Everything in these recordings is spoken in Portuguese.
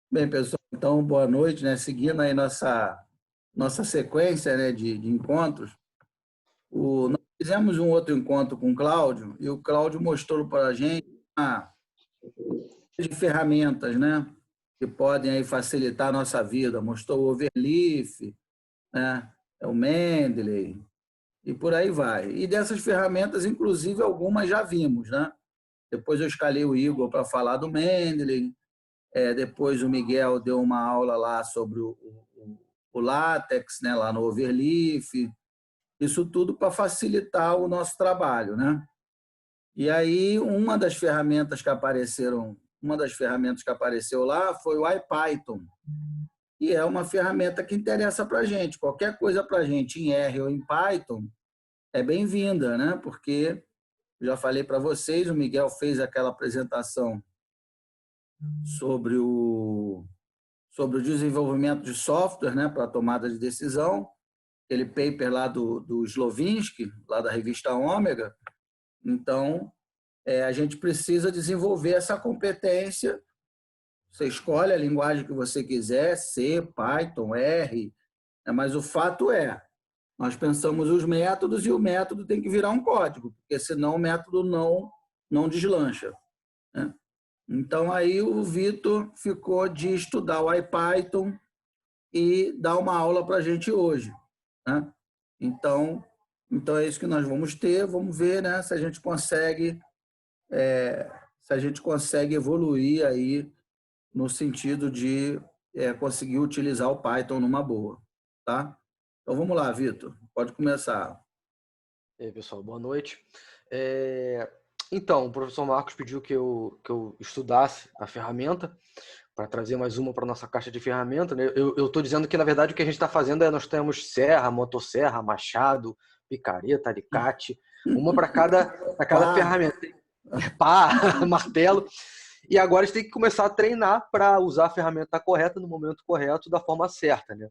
Bem, pessoal, então boa noite, né? Seguindo aí nossa sequência, né, de encontros, nós fizemos um outro encontro com o Cláudio e o Cláudio mostrou para a gente uma série de ferramentas, né, que podem aí facilitar a nossa vida. Mostrou o Overleaf, né, o Mendeley e por aí vai. E dessas ferramentas, inclusive, algumas já vimos, né? Depois eu escalei o Igor para falar do Mendeley. Depois o Miguel deu uma aula lá sobre o látex, né, lá no Overleaf, isso tudo para facilitar o nosso trabalho, né? E aí uma das ferramentas que apareceu lá foi o IPython, e é uma ferramenta que interessa para a gente. Qualquer coisa para a gente em R ou em Python é bem-vinda, né? Porque já falei para vocês, o Miguel fez aquela apresentação sobre o desenvolvimento de software, né, para tomada de decisão, aquele paper lá do Slovinsky, lá da revista Ômega. Então, a gente precisa desenvolver essa competência. Você escolhe a linguagem que você quiser, C, Python, R, mas o fato nós pensamos os métodos e o método tem que virar um código, porque senão o método não deslancha, né? Então, aí o Vitor ficou de estudar o IPython e dar uma aula para a gente hoje, né? Então, é isso que nós vamos ter. Vamos ver, né, se a gente consegue evoluir aí no sentido de conseguir utilizar o Python numa boa, tá? Então vamos lá, Vitor, pode começar. E aí, pessoal, boa noite. Então, o professor Marcos pediu que eu estudasse a ferramenta para trazer mais uma para a nossa caixa de ferramenta, né? Eu estou dizendo que, na verdade, o que a gente está fazendo nós temos serra, motosserra, machado, picareta, alicate, uma para cada ferramenta. Pá, martelo. E agora a gente tem que começar a treinar para usar a ferramenta correta no momento correto, da forma certa, né?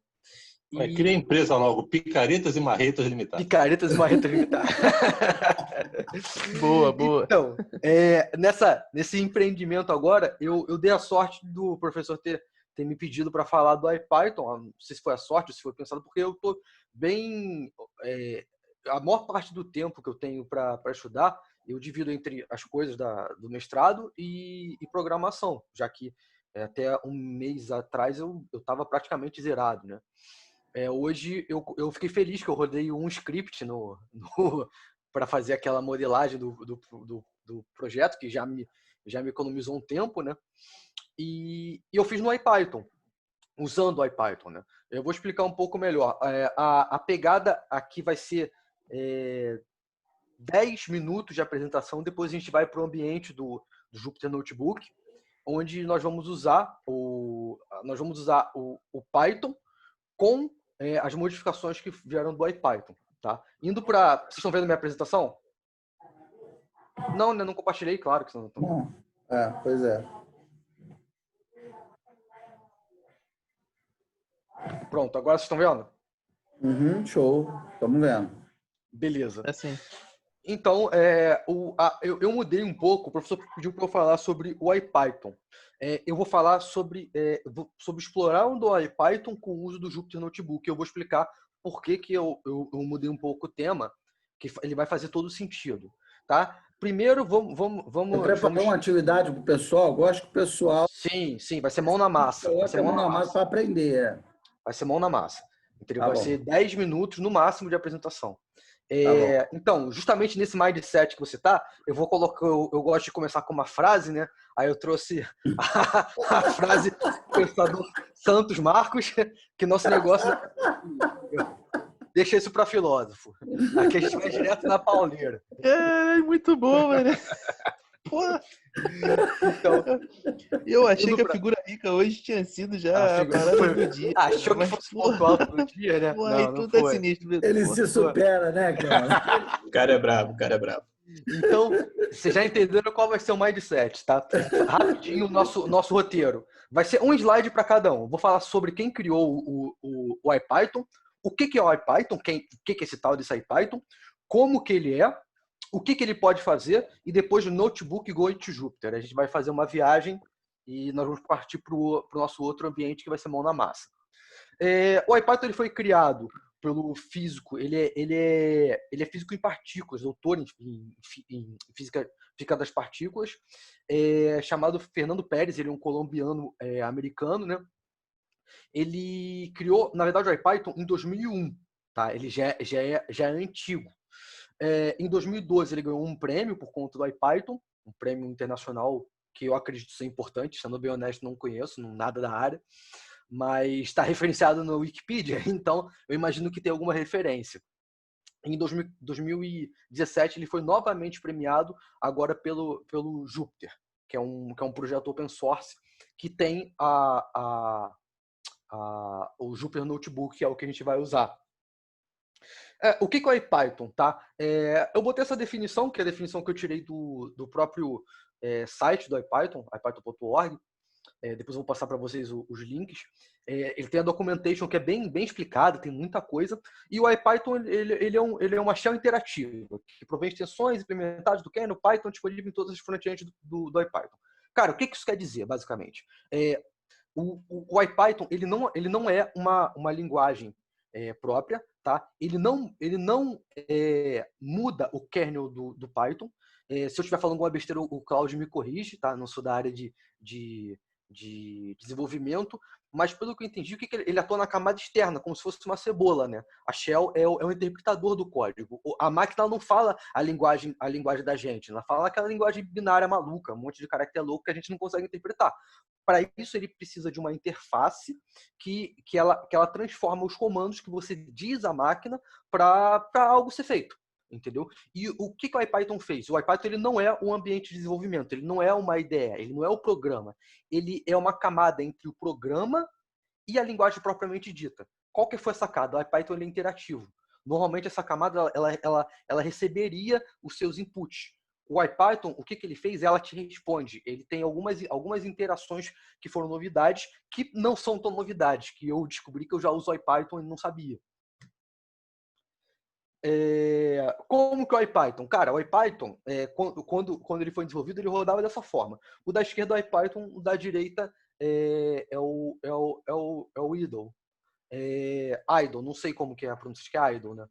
Cria a empresa logo, Picaretas e Marretas Limitada. Picaretas e Marretas Limitada. Boa, boa. Então, nesse empreendimento agora, eu dei a sorte do professor ter me pedido para falar do IPython. Não sei se foi a sorte ou se foi pensado, porque eu estou bem... a maior parte do tempo que eu tenho para estudar, eu divido entre as coisas do mestrado e programação, já que até um mês atrás eu estava praticamente zerado, né? Hoje eu fiquei feliz que eu rodei um script para fazer aquela modelagem do projeto, que já me economizou um tempo, né? E eu fiz no IPython, usando o IPython, né? Eu vou explicar um pouco melhor. A pegada aqui vai ser 10 minutos de apresentação, depois a gente vai para o ambiente do Jupyter Notebook, onde nós vamos usar o Python com as modificações que vieram do IPython, tá? Indo para... Vocês estão vendo minha apresentação? Não, né? Não compartilhei, claro que vocês não estão. Pois é. Pronto, agora vocês estão vendo? Show, estamos vendo. Beleza. Assim. Então, eu mudei um pouco, o professor pediu para eu falar sobre o IPython. Eu vou falar sobre explorar o IPython com o uso do Jupyter Notebook. Eu vou explicar por que eu mudei um pouco o tema, que ele vai fazer todo sentido, tá? Primeiro, vamos... Você preparou uma atividade para o pessoal? Gosto que o pessoal... Sim, vai ser mão na massa. Vai ser mão na massa para aprender. Vai ser mão na massa. Então, Tá vai bom. ser 10 minutos no máximo de apresentação. Então, justamente nesse mindset que você tá, eu gosto de começar com uma frase, né? Aí eu trouxe a frase do pensador Santos Marcos, que nosso negócio... Deixa isso para filósofo. Aqui a gente vai direto na pauleira. Muito bom, mano. Porra. Então, eu achei que a figura rica hoje tinha sido já a parada do dia. Achou que fosse ponto alto do dia, né? Porra, aí tudo é sinistro. Ele se supera, né, cara? O cara é brabo, o cara é brabo. Então, vocês já entenderam qual vai ser o mindset, tá? Rapidinho o nosso roteiro. Vai ser um slide para cada um. Vou falar sobre quem criou o IPython, o que é o IPython, o que é esse tal desse IPython, como que ele é, o que ele pode fazer, e depois do Notebook Going to Jupyter. A gente vai fazer uma viagem e nós vamos partir para o nosso outro ambiente, que vai ser mão na massa. O IPython ele foi criado pelo físico, ele é físico em partículas, doutor em física das partículas, chamado Fernando Pérez. Ele é um colombiano americano, né? Ele criou, na verdade, o IPython em 2001, tá? Ele já é antigo. Em 2012 ele ganhou um prêmio por conta do IPython, um prêmio internacional que eu acredito ser importante, sendo bem honesto, não conheço, nada da área, mas está referenciado no Wikipedia, então eu imagino que tem alguma referência. Em 2017 ele foi novamente premiado, agora pelo Jupyter, que é um projeto open source que tem o Jupyter Notebook, que é o que a gente vai usar. O que é o IPython, tá? Eu botei essa definição, que é a definição que eu tirei do próprio site do IPython, ipython.org. Depois eu vou passar para vocês os links. Ele tem a documentation que é bem explicada, tem muita coisa. E o IPython ele é uma shell interativa, que provém extensões implementadas do kernel Python, disponível em todas as frontends do IPython. Cara, o que isso quer dizer, basicamente? O IPython ele não é uma linguagem própria, tá? Ele não muda o kernel do Python. Se eu estiver falando alguma besteira, o Cláudio me corrige, tá? Não sou da área de desenvolvimento, mas pelo que eu entendi, ele atua na camada externa, como se fosse uma cebola, né? A shell é o interpretador do código. A máquina não fala a linguagem da gente, ela fala aquela linguagem binária maluca, um monte de caractere louco que a gente não consegue interpretar. Para isso, ele precisa de uma interface que ela transforma os comandos que você diz à máquina para algo ser feito. Entendeu? E o que o IPython fez? O IPython ele não é um ambiente de desenvolvimento, ele não é uma IDE, ele não é o programa. Ele é uma camada entre o programa e a linguagem propriamente dita. Qual que foi a sacada? O IPython ele é interativo. Normalmente essa camada ela receberia os seus inputs. O IPython, o que ele fez? Ela te responde. Ele tem algumas interações que foram novidades, que não são tão novidades, que eu descobri que eu já uso o IPython e não sabia. Como que é o IPython? Cara, o IPython, quando ele foi desenvolvido, ele rodava dessa forma. O da esquerda é o IPython, o da direita é o IDLE. Idle, não sei como que é a pronúncia, acho que é Idle, né?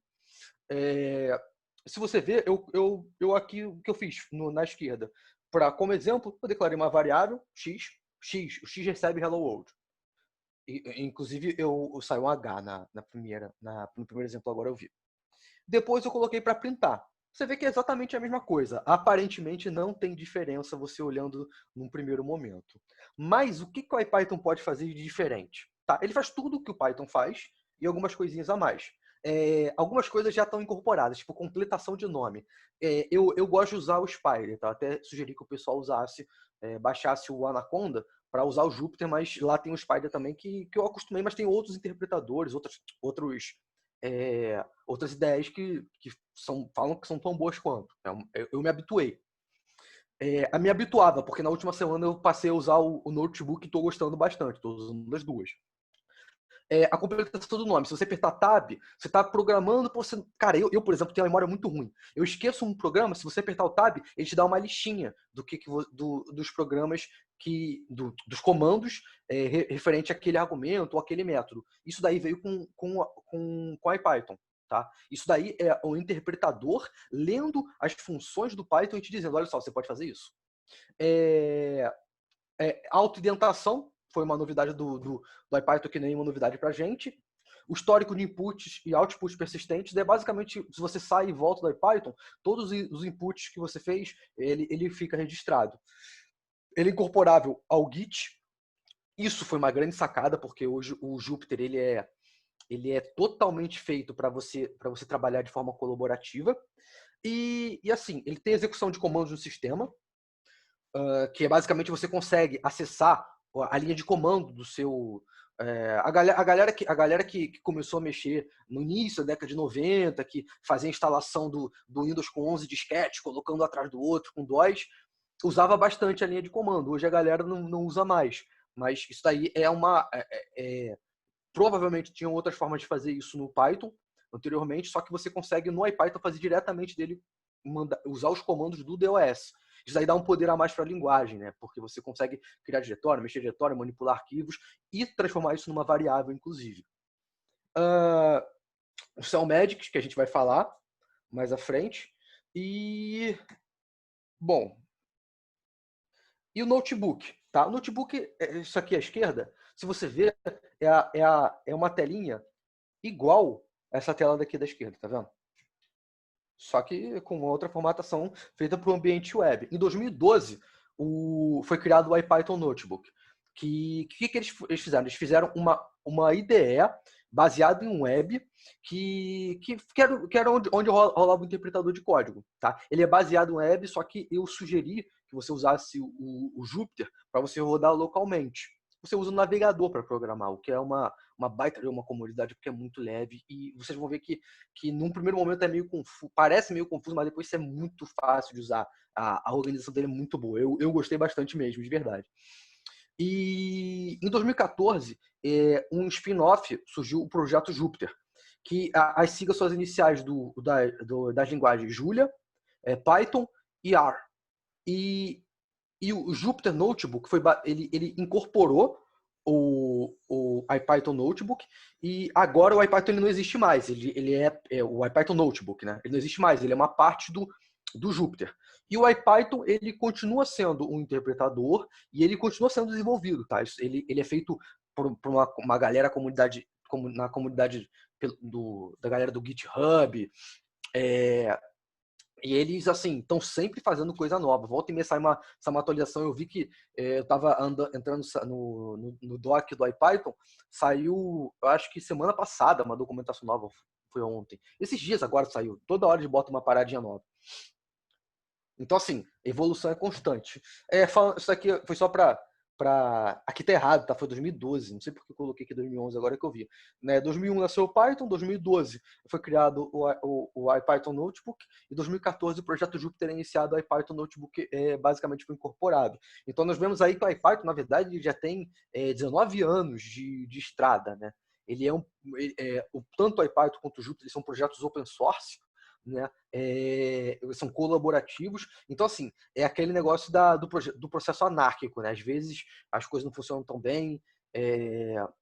Se você ver, eu aqui, o que eu fiz na esquerda, como exemplo, eu declarei uma variável, x, o x recebe hello world. Inclusive, eu saio um H no primeiro exemplo, agora eu vi. Depois eu coloquei para printar. Você vê que é exatamente a mesma coisa. Aparentemente não tem diferença você olhando num primeiro momento. Mas o que o IPython pode fazer de diferente? Tá? Ele faz tudo o que o Python faz e algumas coisinhas a mais. Algumas coisas já estão incorporadas, tipo completação de nome. Eu gosto de usar o Spyder, tá? Até sugeri que o pessoal baixasse o Anaconda para usar o Jupyter, mas lá tem o Spyder também que eu acostumei, mas tem outros interpretadores, outras ideias que falam que são tão boas quanto. Eu me habituei. Me habituava, porque na última semana eu passei a usar o notebook e estou gostando bastante, estou usando as duas. A completação do nome. Se você apertar Tab, você está programando. Cara, eu, por exemplo, tenho uma memória muito ruim. Eu esqueço um programa, se você apertar o Tab, ele te dá uma listinha dos programas, dos comandos referente àquele argumento ou aquele método. Isso daí veio com IPython. Tá? Isso daí é o interpretador lendo as funções do Python e te dizendo, olha só, você pode fazer isso. Autoidentação foi uma novidade do IPython, que nem uma novidade para a gente. O histórico de inputs e outputs persistentes é basicamente, se você sai e volta do IPython, todos os inputs que você fez, ele fica registrado. Ele é incorporável ao Git. Isso foi uma grande sacada, porque hoje o Jupyter ele é totalmente feito para você trabalhar de forma colaborativa. E assim, ele tem execução de comandos no sistema, que é basicamente você consegue acessar a linha de comando do seu... A galera que começou a mexer no início da década de 90, que fazia a instalação do Windows com 11 disquetes, colocando um atrás do outro, com DOS, usava bastante a linha de comando. Hoje a galera não usa mais. Mas isso daí provavelmente tinham outras formas de fazer isso no Python anteriormente, só que você consegue no IPython fazer diretamente dele, usar os comandos do DOS. Isso aí dá um poder a mais para a linguagem, né? Porque você consegue criar diretório, mexer diretório, manipular arquivos e transformar isso numa variável, inclusive. O CellMagic, que a gente vai falar mais à frente. E, bom, e o notebook, tá? O notebook, isso aqui à esquerda, se você ver, é uma telinha igual a essa tela daqui da esquerda, tá vendo? Só que com outra formatação feita para o ambiente web. Em 2012, foi criado o IPython Notebook. Que eles fizeram? Eles fizeram uma IDE baseada em um web que era onde rolava o interpretador de código. Tá? Ele é baseado em web, só que eu sugeri que você usasse o Jupyter para você rodar localmente. Você usa o navegador para programar, o que é uma baita de uma comodidade, porque é muito leve. E vocês vão ver que num primeiro momento é meio confuso, parece meio confuso, mas depois isso é muito fácil de usar. A organização dele é muito boa. Eu gostei bastante mesmo, de verdade. E em 2014, um spin-off surgiu o projeto Jupyter, que as siglas são as iniciais das linguagens Julia, Python e R. E o Jupyter Notebook ele incorporou o IPython Notebook, e agora o IPython ele não existe mais. Ele é o IPython Notebook, né? Ele não existe mais, ele é uma parte do Jupyter. E o IPython ele continua sendo um interpretador e ele continua sendo desenvolvido, tá? Ele é feito por uma galera na comunidade da galera do GitHub. E eles, assim, estão sempre fazendo coisa nova. Volta e meia sai uma atualização. Eu vi que eu estava entrando no doc do IPython, saiu, eu acho que semana passada, uma documentação nova, foi ontem. Esses dias agora saiu. Toda hora eles botam uma paradinha nova. Então, assim, evolução é constante. Isso aqui foi só para... Aqui tá errado, tá? Foi 2012. Não sei porque eu coloquei aqui 2011, agora que eu vi. 2001 nasceu o Python, 2012 foi criado o IPython Notebook, e 2014 o projeto Jupyter é iniciado, o IPython Notebook basicamente foi incorporado. Então nós vemos aí que o IPython, na verdade, já tem 19 anos de estrada, né? Tanto o IPython quanto o Jupyter são projetos open source, né? São colaborativos. Então, assim, é aquele negócio do processo anárquico, né? Às vezes as coisas não funcionam tão bem,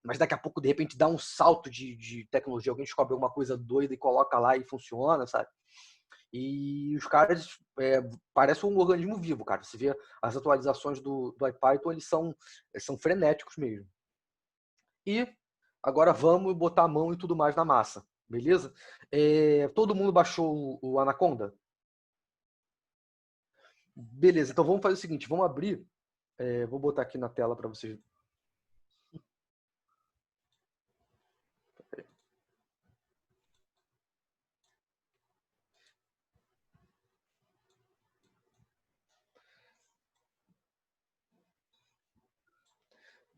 mas daqui a pouco, de repente, dá um salto de tecnologia, alguém descobre alguma coisa doida e coloca lá e funciona, sabe? E os caras parecem um organismo vivo, cara. Você vê as atualizações do IPython, eles são frenéticos mesmo. E agora vamos botar a mão e tudo mais na massa. Beleza? Todo mundo baixou o Anaconda? Beleza, então vamos fazer o seguinte, vamos abrir. Vou botar aqui na tela para vocês.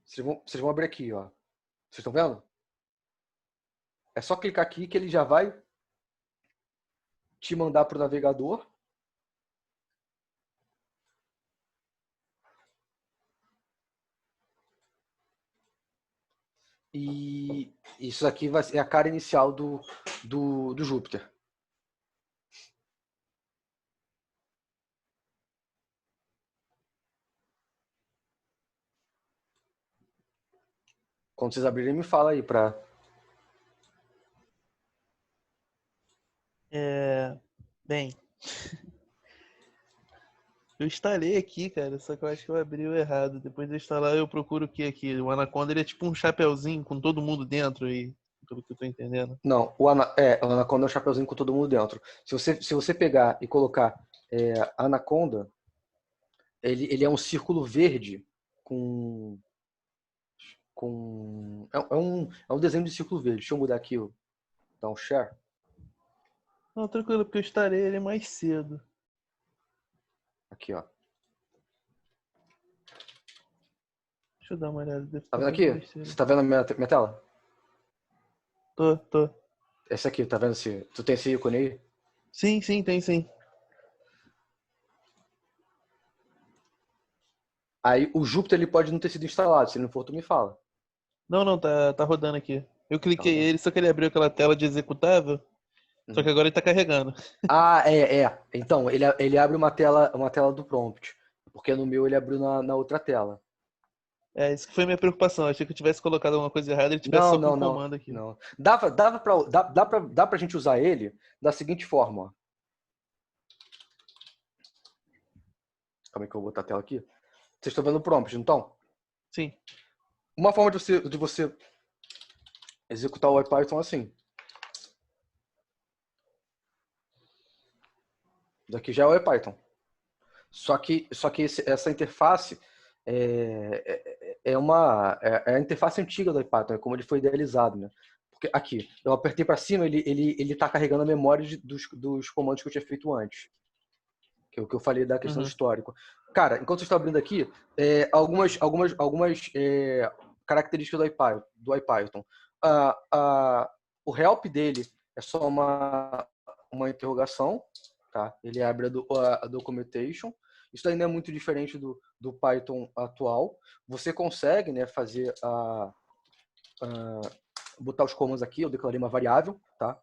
Vocês vão abrir aqui, ó. Vocês estão vendo? É só clicar aqui que ele já vai te mandar para o navegador. E isso aqui vai ser a cara inicial do Jupyter. Quando vocês abrirem, me fala aí para... Bem, eu instalei aqui, cara, só que eu acho que eu abri o errado. Depois de instalar, eu procuro o que aqui? O Anaconda, ele é tipo um chapeuzinho com todo mundo dentro aí, pelo que eu tô entendendo. Não, o Anaconda é um chapeuzinho com todo mundo dentro. Se você pegar e colocar Anaconda, ele é um círculo verde com é um desenho de círculo verde. Deixa eu mudar aqui, dar um share. Não, tranquilo, porque eu instalei ele mais cedo. Aqui, ó. Deixa eu dar uma olhada. Tá vendo aqui? Você tá vendo a minha tela? Tô. Esse aqui, tá vendo? Tu tem esse ícone aí? Sim, tem sim. Aí o Jupyter ele pode não ter sido instalado. Se ele não for, tu me fala. Não, tá rodando aqui. Eu cliquei Tá rodando. ele, só que ele abriu aquela tela de executável. Só que agora ele tá carregando. Ah, Então, ele abre uma tela do prompt. Porque no meu ele abriu na outra tela. É, isso que foi minha preocupação. Achei que eu tivesse colocado alguma coisa errada e ele tivesse Não, só com não, o não, comando aqui. não. Dá pra gente usar ele da seguinte forma, ó. Calma aí que eu vou botar a tela aqui. Vocês estão vendo o prompt, não estão? Sim. Uma forma de você executar o IPython é assim. Daqui já é o IPython. Só que essa interface é a interface antiga do IPython, é como ele foi idealizado, né? Porque aqui, eu apertei para cima, ele tá carregando a memória dos comandos que eu tinha feito antes. Que é o que eu falei da questão do histórico. Cara, enquanto você está abrindo aqui, algumas características do IPython. O help dele é só uma interrogação, tá? Ele abre a documentation. Isso daí não é muito diferente do Python atual. Você consegue, né, fazer botar os comandos aqui. Eu declarei uma variável, tá?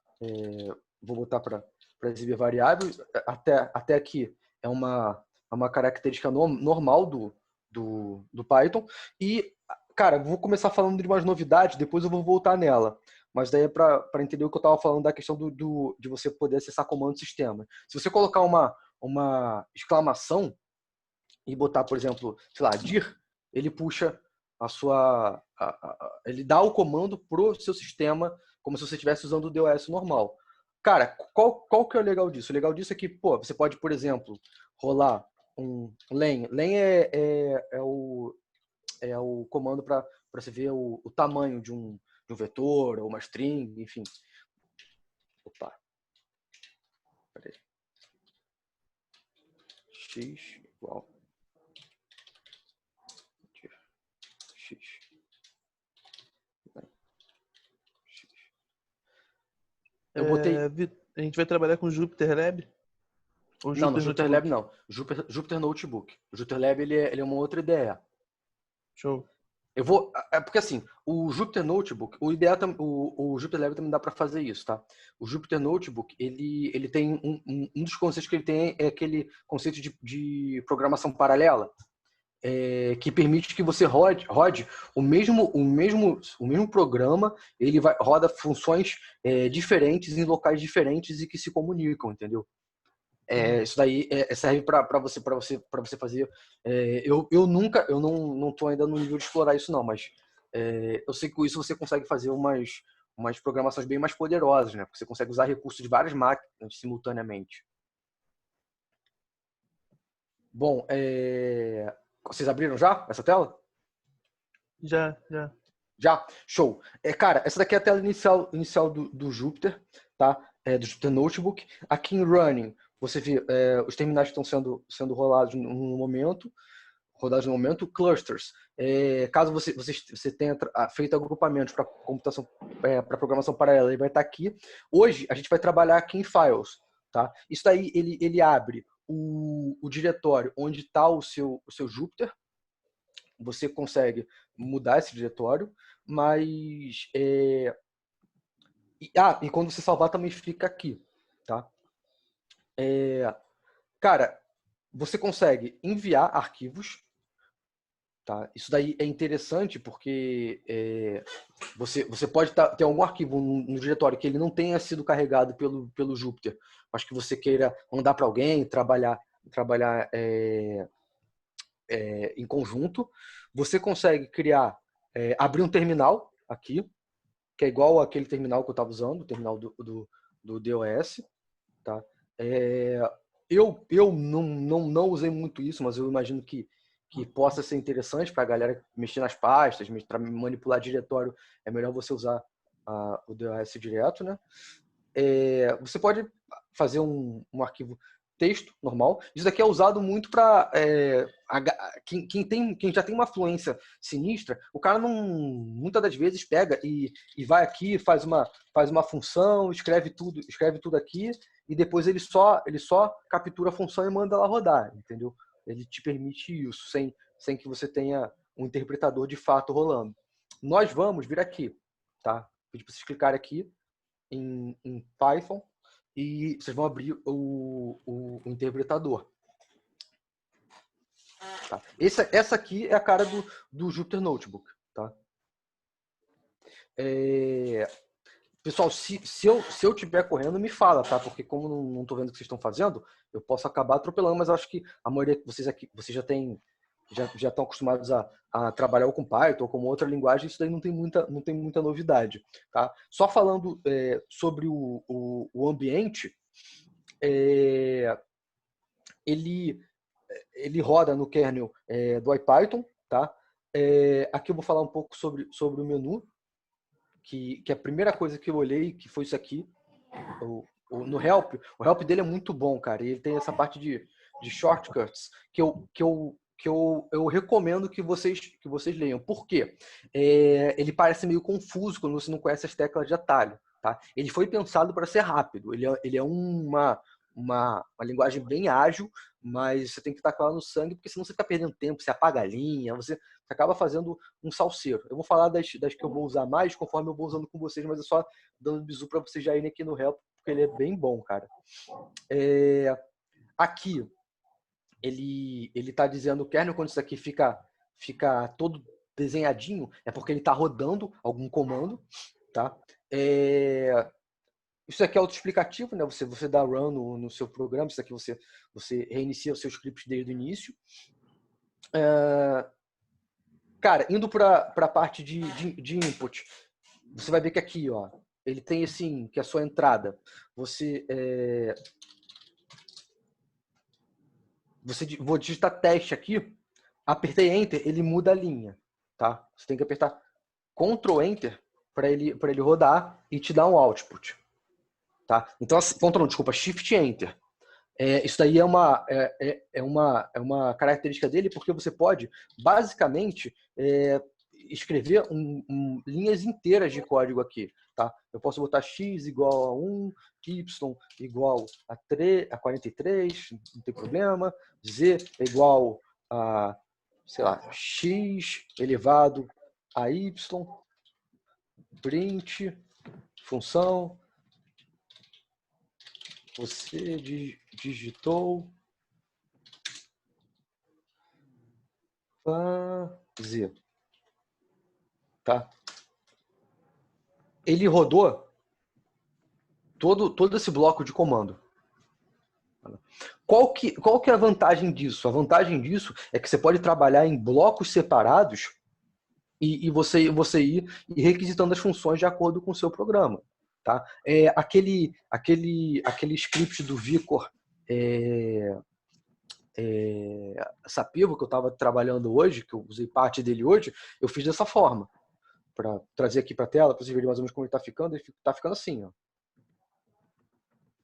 Vou botar para exibir variável. Até aqui é uma característica normal do Python. E, cara, vou começar falando de umas novidades, depois eu vou voltar nela. Mas daí é para entender o que eu estava falando da questão de você poder acessar comando sistema. Se você colocar uma exclamação e botar, por exemplo, sei lá, dir, ele puxa ele dá o comando pro seu sistema como se você estivesse usando o DOS normal. Cara, qual que é o legal disso? O legal disso é que, pô, você pode, por exemplo, rolar um len. Len é o comando para você ver o tamanho de um vetor ou uma string, enfim. Opa. Peraí. X igual X. Eu botei. A gente vai trabalhar com Jupyter Lab? Ou Não, Jupyter Jupyter Notebook? Lab não. Jupyter Notebook. O Jupyter Lab ele é uma outra ideia. Show. Eu vou. Porque assim, o Jupyter Notebook, o Jupyter Lab também dá para fazer isso, tá? O Jupyter Notebook, ele tem um dos conceitos que ele tem é aquele conceito de programação paralela, que permite que você rode o mesmo programa, ele roda funções diferentes em locais diferentes e que se comunicam, entendeu? Isso daí serve para você fazer. Eu não tô ainda no nível de explorar isso não, mas eu sei que com isso você consegue fazer umas programações bem mais poderosas, né? Porque você consegue usar recursos de várias máquinas simultaneamente. Bom, vocês abriram já essa tela? Já. Já? Show. Cara, essa daqui é a tela inicial do Jupyter, tá? Do Jupyter Notebook. Aqui em Running, você vê os terminais que estão sendo rodados no momento. Clusters. Caso você tenha feito agrupamentos para computação, para programação paralela, ele vai estar aqui. Hoje, a gente vai trabalhar aqui em Files, tá? Isso daí, ele abre o diretório onde está o seu Jupyter. Você consegue mudar esse diretório, mas e quando você salvar também fica aqui, tá? Cara, você consegue enviar arquivos, tá? Isso daí é interessante porque você pode ter algum arquivo no diretório que ele não tenha sido carregado pelo Jupyter, mas que você queira mandar para alguém, trabalhar em conjunto. Você consegue abrir um terminal aqui, que é igual àquele terminal que eu estava usando, o terminal do DOS. Tá? Eu não usei muito isso, mas eu imagino que possa ser interessante para a galera mexer nas pastas, para manipular diretório. É melhor você usar o DOS direto, né? Você pode fazer um arquivo texto normal. Isso daqui é usado muito para quem já tem uma fluência sinistra. O cara muitas das vezes pega e vai aqui, faz uma função, escreve tudo aqui e depois ele só captura a função e manda ela rodar, entendeu? Ele te permite isso sem que você tenha um interpretador de fato rolando. Nós vamos vir aqui, tá? Pedir para vocês clicarem aqui em Python. e vocês vão abrir o interpretador. Tá? Essa aqui é a cara do Jupyter Notebook. Tá? Pessoal, se eu estiver correndo, me fala, tá? Porque como não estou vendo o que vocês estão fazendo, eu posso acabar atropelando, mas eu acho que a maioria de vocês aqui, vocês já estão acostumados a trabalhar ou com Python ou com outra linguagem, isso daí não tem muita novidade. Tá? Só falando sobre o ambiente, ele roda no kernel do IPython. Tá? Aqui eu vou falar um pouco sobre o menu, que a primeira coisa que eu olhei, que foi isso aqui, no help. O help dele é muito bom, cara. Ele tem essa parte de shortcuts que eu recomendo que vocês leiam. Por quê? Ele parece meio confuso quando você não conhece as teclas de atalho. Tá? Ele foi pensado para ser rápido. Ele é uma linguagem bem ágil, mas você tem que estar com ela no sangue, porque senão você fica perdendo tempo, você apaga a linha, você acaba fazendo um salseiro. Eu vou falar das que eu vou usar mais conforme eu vou usando com vocês, mas é só dando bisu para vocês já irem aqui no help, porque ele é bem bom, cara. Aqui, ele está dizendo o kernel, quando isso aqui fica todo desenhadinho, é porque ele está rodando algum comando. Tá? Isso aqui é autoexplicativo, né? Você dá run no seu programa, isso aqui você reinicia o seu script desde o início. Cara, indo para a parte de input, você vai ver que aqui, ó, ele tem assim, que é a sua entrada. Vou digitar teste aqui, apertei Enter, ele muda a linha. Tá? Você tem que apertar Ctrl Enter para ele rodar e te dar um output. Tá? Então, Shift Enter. Isso daí é uma característica dele, porque você pode, basicamente, escrever linhas inteiras de código aqui. Tá? Eu posso botar x igual a 1, y igual a 43, não tem problema, z é igual a, sei lá, x elevado a y, print, função, você digitou fazer. Tá? Ele rodou todo esse bloco de comando. Qual que é a vantagem disso? A vantagem disso é que você pode trabalhar em blocos separados e você ir requisitando as funções de acordo com o seu programa. Tá? Aquele script do Vicor Sapivo que eu estava trabalhando hoje, que eu usei parte dele hoje, eu fiz dessa forma. Para trazer aqui para a tela, para vocês verem mais ou menos como ele está ficando. Ele está ficando assim.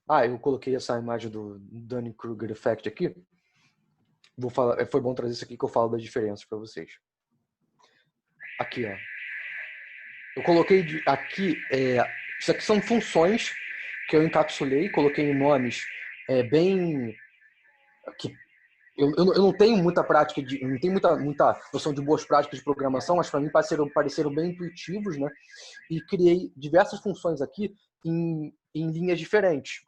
Ó. Eu coloquei essa imagem do Dunning-Kruger Effect aqui. Vou falar, foi bom trazer isso aqui que eu falo das diferenças para vocês. Aqui, ó. Eu coloquei aqui, isso aqui são funções que eu encapsulei, coloquei em nomes bem... Eu não tenho muita prática, não tenho muita noção de boas práticas de programação, mas para mim pareceram bem intuitivos, né? E criei diversas funções aqui em linhas diferentes.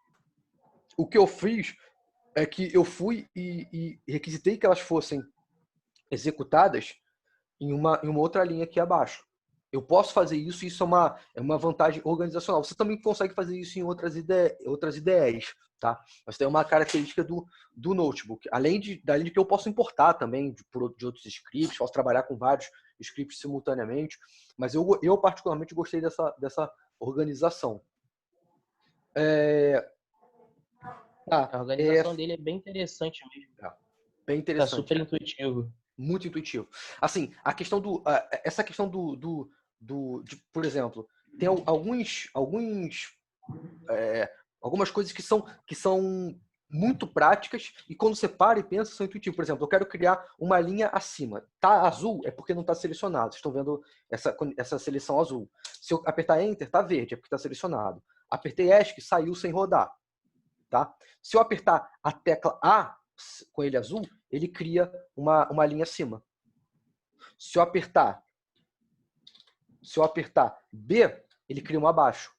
O que eu fiz é que eu fui e requisitei que elas fossem executadas em uma outra linha aqui abaixo. Eu posso fazer isso e isso é uma vantagem organizacional. Você também consegue fazer isso em outras IDEs, tá? Mas tem uma característica do notebook. Além de que eu posso importar também de outros scripts, posso trabalhar com vários scripts simultaneamente, mas eu particularmente gostei dessa organização. A organização dele é bem interessante mesmo. Bem interessante. Tá super intuitivo. Muito intuitivo. Assim, essa questão por exemplo, tem algumas coisas que são muito práticas e quando você para e pensa, são intuitivas. Por exemplo, eu quero criar uma linha acima. Tá azul é porque não está selecionado. Vocês estão vendo essa seleção azul. Se eu apertar Enter, tá verde, é porque está selecionado. Apertei ESC, saiu sem rodar. Tá? Se eu apertar a tecla A com ele azul, ele cria uma linha acima. Se eu apertar B, ele cria uma abaixo.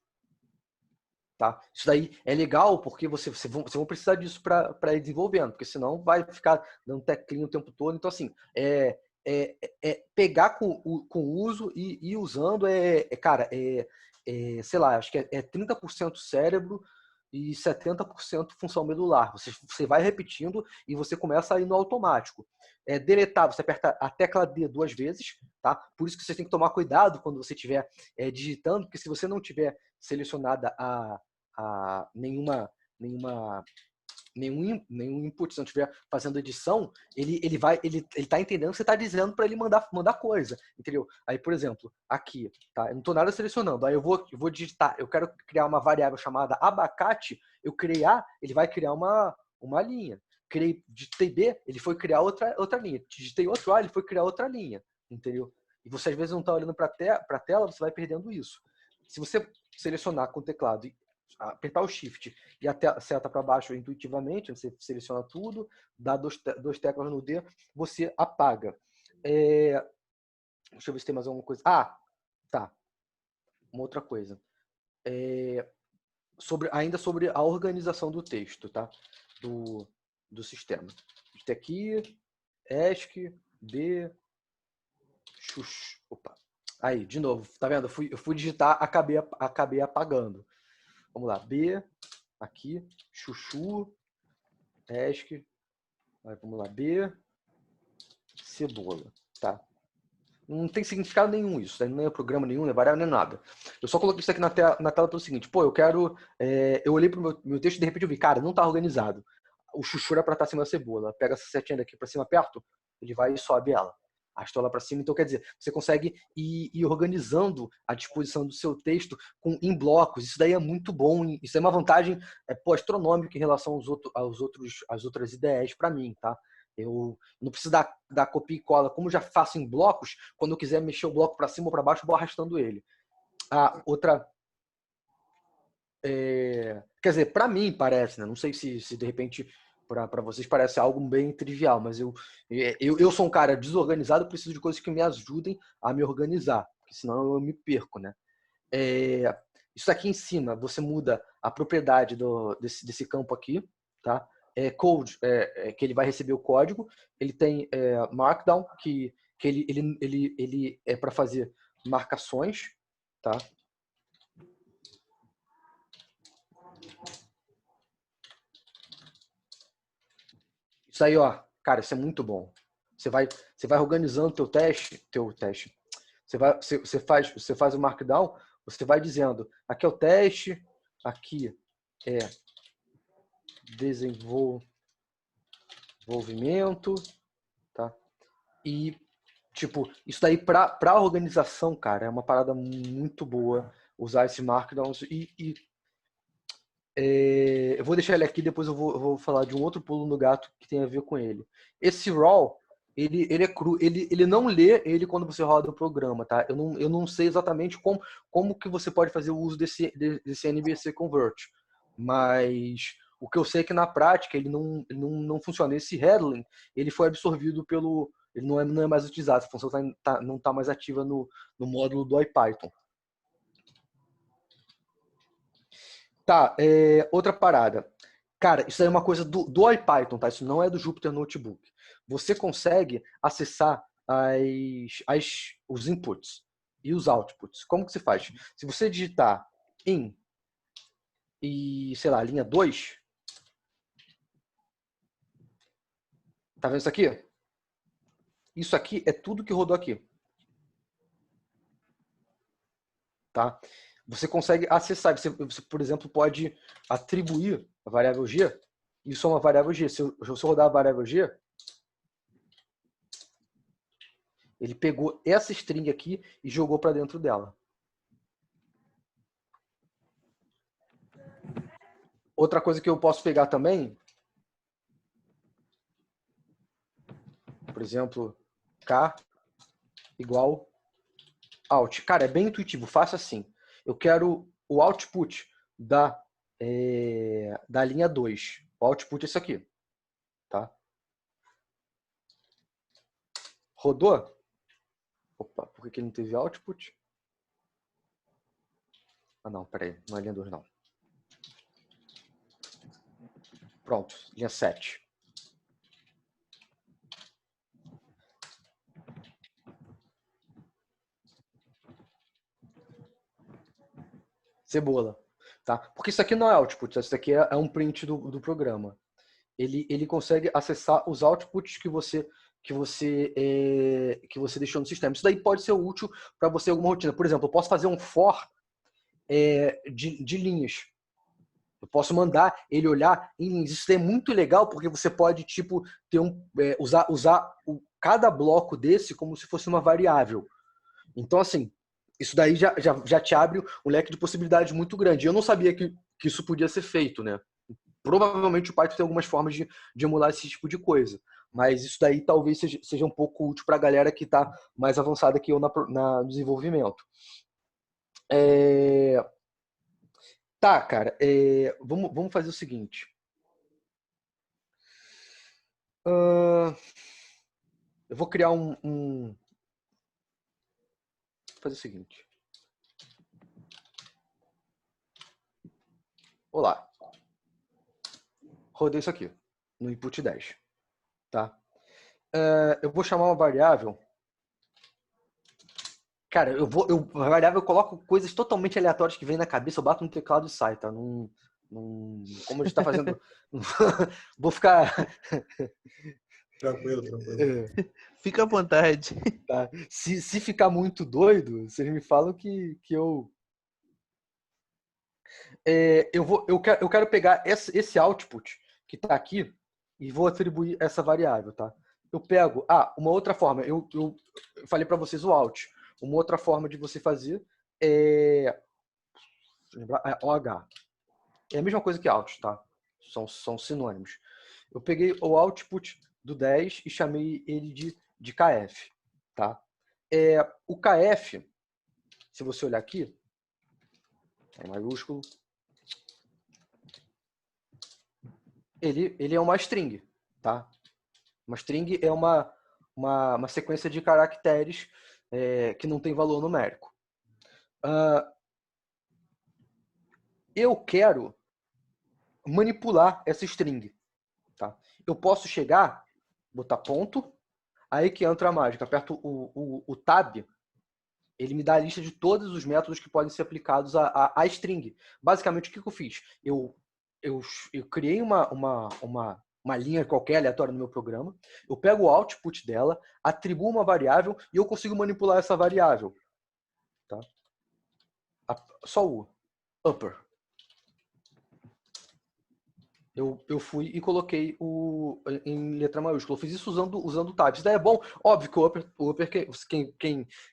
Tá? Isso daí é legal porque vocês vão precisar disso para ir desenvolvendo, porque senão vai ficar dando teclinho o tempo todo. Então, assim, pegar com o uso e ir usando cara, sei lá, acho que é 30% cérebro e 70% função medular. Você vai repetindo e você começa a ir no automático. Deletar, você aperta a tecla D 2 vezes, tá? Por isso que você tem que tomar cuidado quando você estiver digitando, porque se você não tiver selecionada nenhum input, se não estiver fazendo edição, ele tá entendendo que você está dizendo para ele mandar coisa, entendeu? Aí, por exemplo, aqui, tá? Eu não estou nada selecionando, aí eu vou digitar, eu quero criar uma variável chamada abacate, eu criei A, ele vai criar uma linha. Digitei B, ele foi criar outra linha. Digitei outro A, ele foi criar outra linha, entendeu? E você às vezes não está olhando para a tela, você vai perdendo isso. Se você selecionar com o teclado e apertar o Shift e a seta para baixo intuitivamente, você seleciona tudo, dá dois teclas no D, você apaga. Deixa eu ver se tem mais alguma coisa. Ah, tá. Uma outra coisa. Ainda sobre a organização do texto, tá? Do sistema. Tem aqui, ESC, B, xuxa. Opa. Aí, de novo, tá vendo? Eu fui digitar, acabei apagando. Vamos lá, B, aqui, chuchu, ESC, vamos lá, B, cebola, tá? Não tem significado nenhum isso, não é programa nenhum, não é variável, nem nada. Eu só coloquei isso aqui na tela pelo seguinte, pô, eu olhei pro meu texto e de repente eu vi, cara, não tá organizado. O chuchu era pra estar acima da cebola. Pega essa setinha daqui pra cima perto, ele vai e sobe ela. Arrastou ela para cima, então quer dizer, você consegue ir organizando a disposição do seu texto em blocos. Isso daí é muito bom, isso é uma vantagem astronômica em relação às outras ideias para mim, tá? Eu não preciso dar copia e cola, como já faço em blocos, quando eu quiser mexer o bloco para cima ou para baixo, eu vou arrastando ele. Outra. Quer dizer, para mim parece, né? Não sei se de repente para vocês parece algo bem trivial, mas eu sou um cara desorganizado, preciso de coisas que me ajudem a me organizar, porque senão eu me perco, né? Isso aqui em cima, você muda a propriedade desse campo aqui, tá? Code, que ele vai receber o código. Ele tem Markdown, que ele é para fazer marcações, tá? Isso aí, ó, cara, isso é muito bom. Você vai organizando teu teste. Você faz o markdown, você vai dizendo, aqui é o teste, aqui é desenvolvimento, tá? E tipo, isso daí para organização, cara, é uma parada muito boa usar esse markdown eu vou deixar ele aqui, depois eu vou falar de um outro pulo no gato que tem a ver com ele. Esse raw, ele é cru, ele não lê ele quando você roda o programa, tá? Eu não sei exatamente como que você pode fazer o uso desse NBC Convert, mas o que eu sei é que na prática ele não funciona. Esse handling, ele foi absorvido ele não é mais utilizado, a função não está mais ativa no módulo do IPython. Tá, outra parada. Cara, isso aí é uma coisa do IPython, tá? Isso não é do Jupyter Notebook. Você consegue acessar os inputs e os outputs. Como que você faz? Se você digitar in e, sei lá, linha 2, tá vendo isso aqui? Isso aqui é tudo que rodou aqui. Tá? Você consegue acessar. Você, por exemplo, pode atribuir a variável G. Isso é uma variável G. Se eu rodar a variável G, ele pegou essa string aqui e jogou para dentro dela. Outra coisa que eu posso pegar também, por exemplo, K igual out. Cara, é bem intuitivo, faça assim. Eu quero o output da linha 2. O output é isso aqui. Tá? Rodou? Opa, por que ele não teve output? Ah, não, peraí. Não é linha 2, não. Pronto, linha 7. Cebola, tá? Porque isso aqui não é output, isso aqui é um print do programa. Ele consegue acessar os outputs que você deixou no sistema. Isso daí pode ser útil para você em alguma rotina. Por exemplo, eu posso fazer um for de linhas. Eu posso mandar ele olhar em linhas. Isso é muito legal porque você pode tipo ter usar cada bloco desse como se fosse uma variável. Então, assim, isso daí já te abre um leque de possibilidades muito grande. Eu não sabia que isso podia ser feito, né? Provavelmente o Python tem algumas formas de emular esse tipo de coisa. Mas isso daí talvez seja um pouco útil para a galera que está mais avançada que eu no desenvolvimento. Tá, cara. Vamos fazer o seguinte. Eu vou criar Vou fazer o seguinte. Olá. Rodei isso aqui no input 10. Tá? Eu vou chamar uma variável. Cara, a variável eu coloco coisas totalmente aleatórias que vem na cabeça, eu bato no teclado e sai, tá? Como a gente tá fazendo. Vou ficar. Tranquilo. Fica à vontade. Tá? Se ficar muito doido, vocês me falam que eu. Eu quero pegar esse output que está aqui e vou atribuir essa variável, tá? Eu pego, uma outra forma, eu falei para vocês o out. Uma outra forma de você fazer é OH. É a mesma coisa que out, tá? São sinônimos. Eu peguei o output do 10 e chamei ele de KF, tá? O KF, se você olhar aqui, é maiúsculo, ele é uma string, tá? Uma string é uma sequência de caracteres que não tem valor numérico. Eu quero manipular essa string, tá? Eu posso chegar, botar ponto, aí que entra a mágica. Aperto o tab, ele me dá a lista de todos os métodos que podem ser aplicados à string. Basicamente, o que eu fiz? Eu criei uma linha qualquer aleatória no meu programa, eu pego o output dela, atribuo uma variável e eu consigo manipular essa variável. Tá? Só o upper. Eu fui e coloquei em letra maiúscula. Eu fiz isso usando o tab. Isso daí é bom. Óbvio que o upper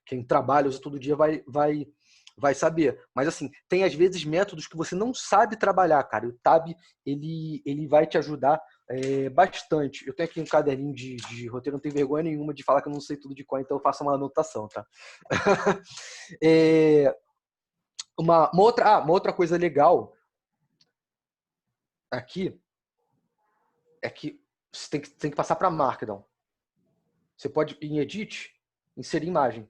quem trabalha, usa todo dia, vai saber. Mas assim, tem às vezes métodos que você não sabe trabalhar, cara. O tab, ele vai te ajudar bastante. Eu tenho aqui um caderninho de roteiro, não tenho vergonha nenhuma de falar que eu não sei tudo de cor, então eu faço uma anotação, tá? Uma outra coisa legal aqui é que você tem que passar para Markdown. Você pode, em Edit, inserir imagem.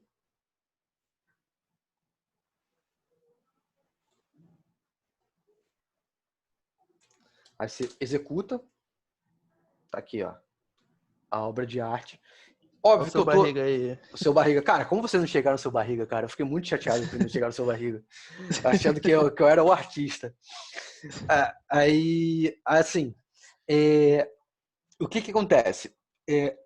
Aí você executa. Tá aqui, ó. A obra de arte. Óbvio que eu tô... Barriga aí. O seu barriga. Cara, como vocês não chegaram no seu barriga, cara? Eu fiquei muito chateado por não chegar no seu barriga. Achando que eu era o artista. Aí, assim... O que acontece?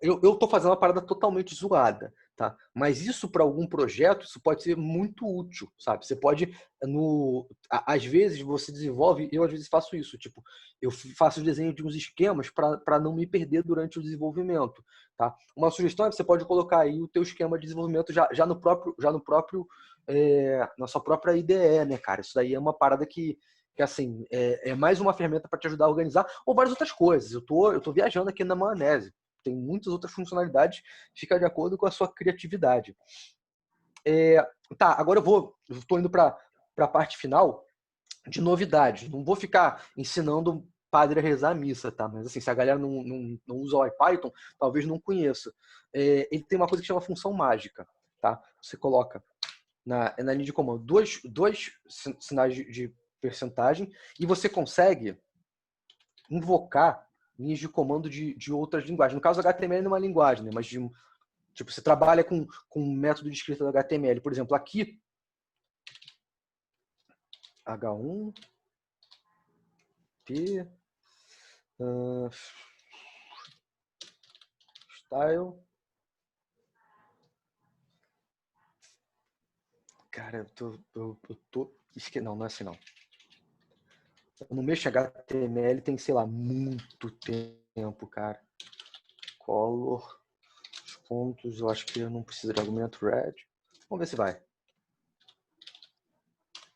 Eu tô fazendo uma parada totalmente zoada, tá? Mas isso para algum projeto, isso pode ser muito útil, sabe? Você pode, às vezes você desenvolve, eu às vezes faço isso, tipo, eu faço o desenho de uns esquemas para não me perder durante o desenvolvimento, tá? Uma sugestão é que você pode colocar aí o teu esquema de desenvolvimento já no próprio na sua própria IDE, né, cara? Isso daí é uma parada que assim, é mais uma ferramenta para te ajudar a organizar, ou várias outras coisas. Eu tô viajando aqui na maionese. Tem muitas outras funcionalidades, fica de acordo com a sua criatividade. Tá, agora eu tô indo para a parte final de novidades. Não vou ficar ensinando o padre a rezar a missa, tá? Mas assim, se a galera não usa o IPython, talvez não conheça. Ele tem uma coisa que chama função mágica, tá? Você coloca na linha de comando dois sinais de percentagem e você consegue invocar linhas de comando de outras linguagens. No caso, HTML não é uma linguagem, né? Mas tipo, você trabalha com um método de escrita do HTML. Por exemplo, aqui, H1, P, style. Cara, eu tô... Não, não é assim não. Eu não mexo em HTML tem, sei lá, muito tempo, cara. Color, os pontos, eu acho que eu não preciso de argumento red. Vamos ver se vai.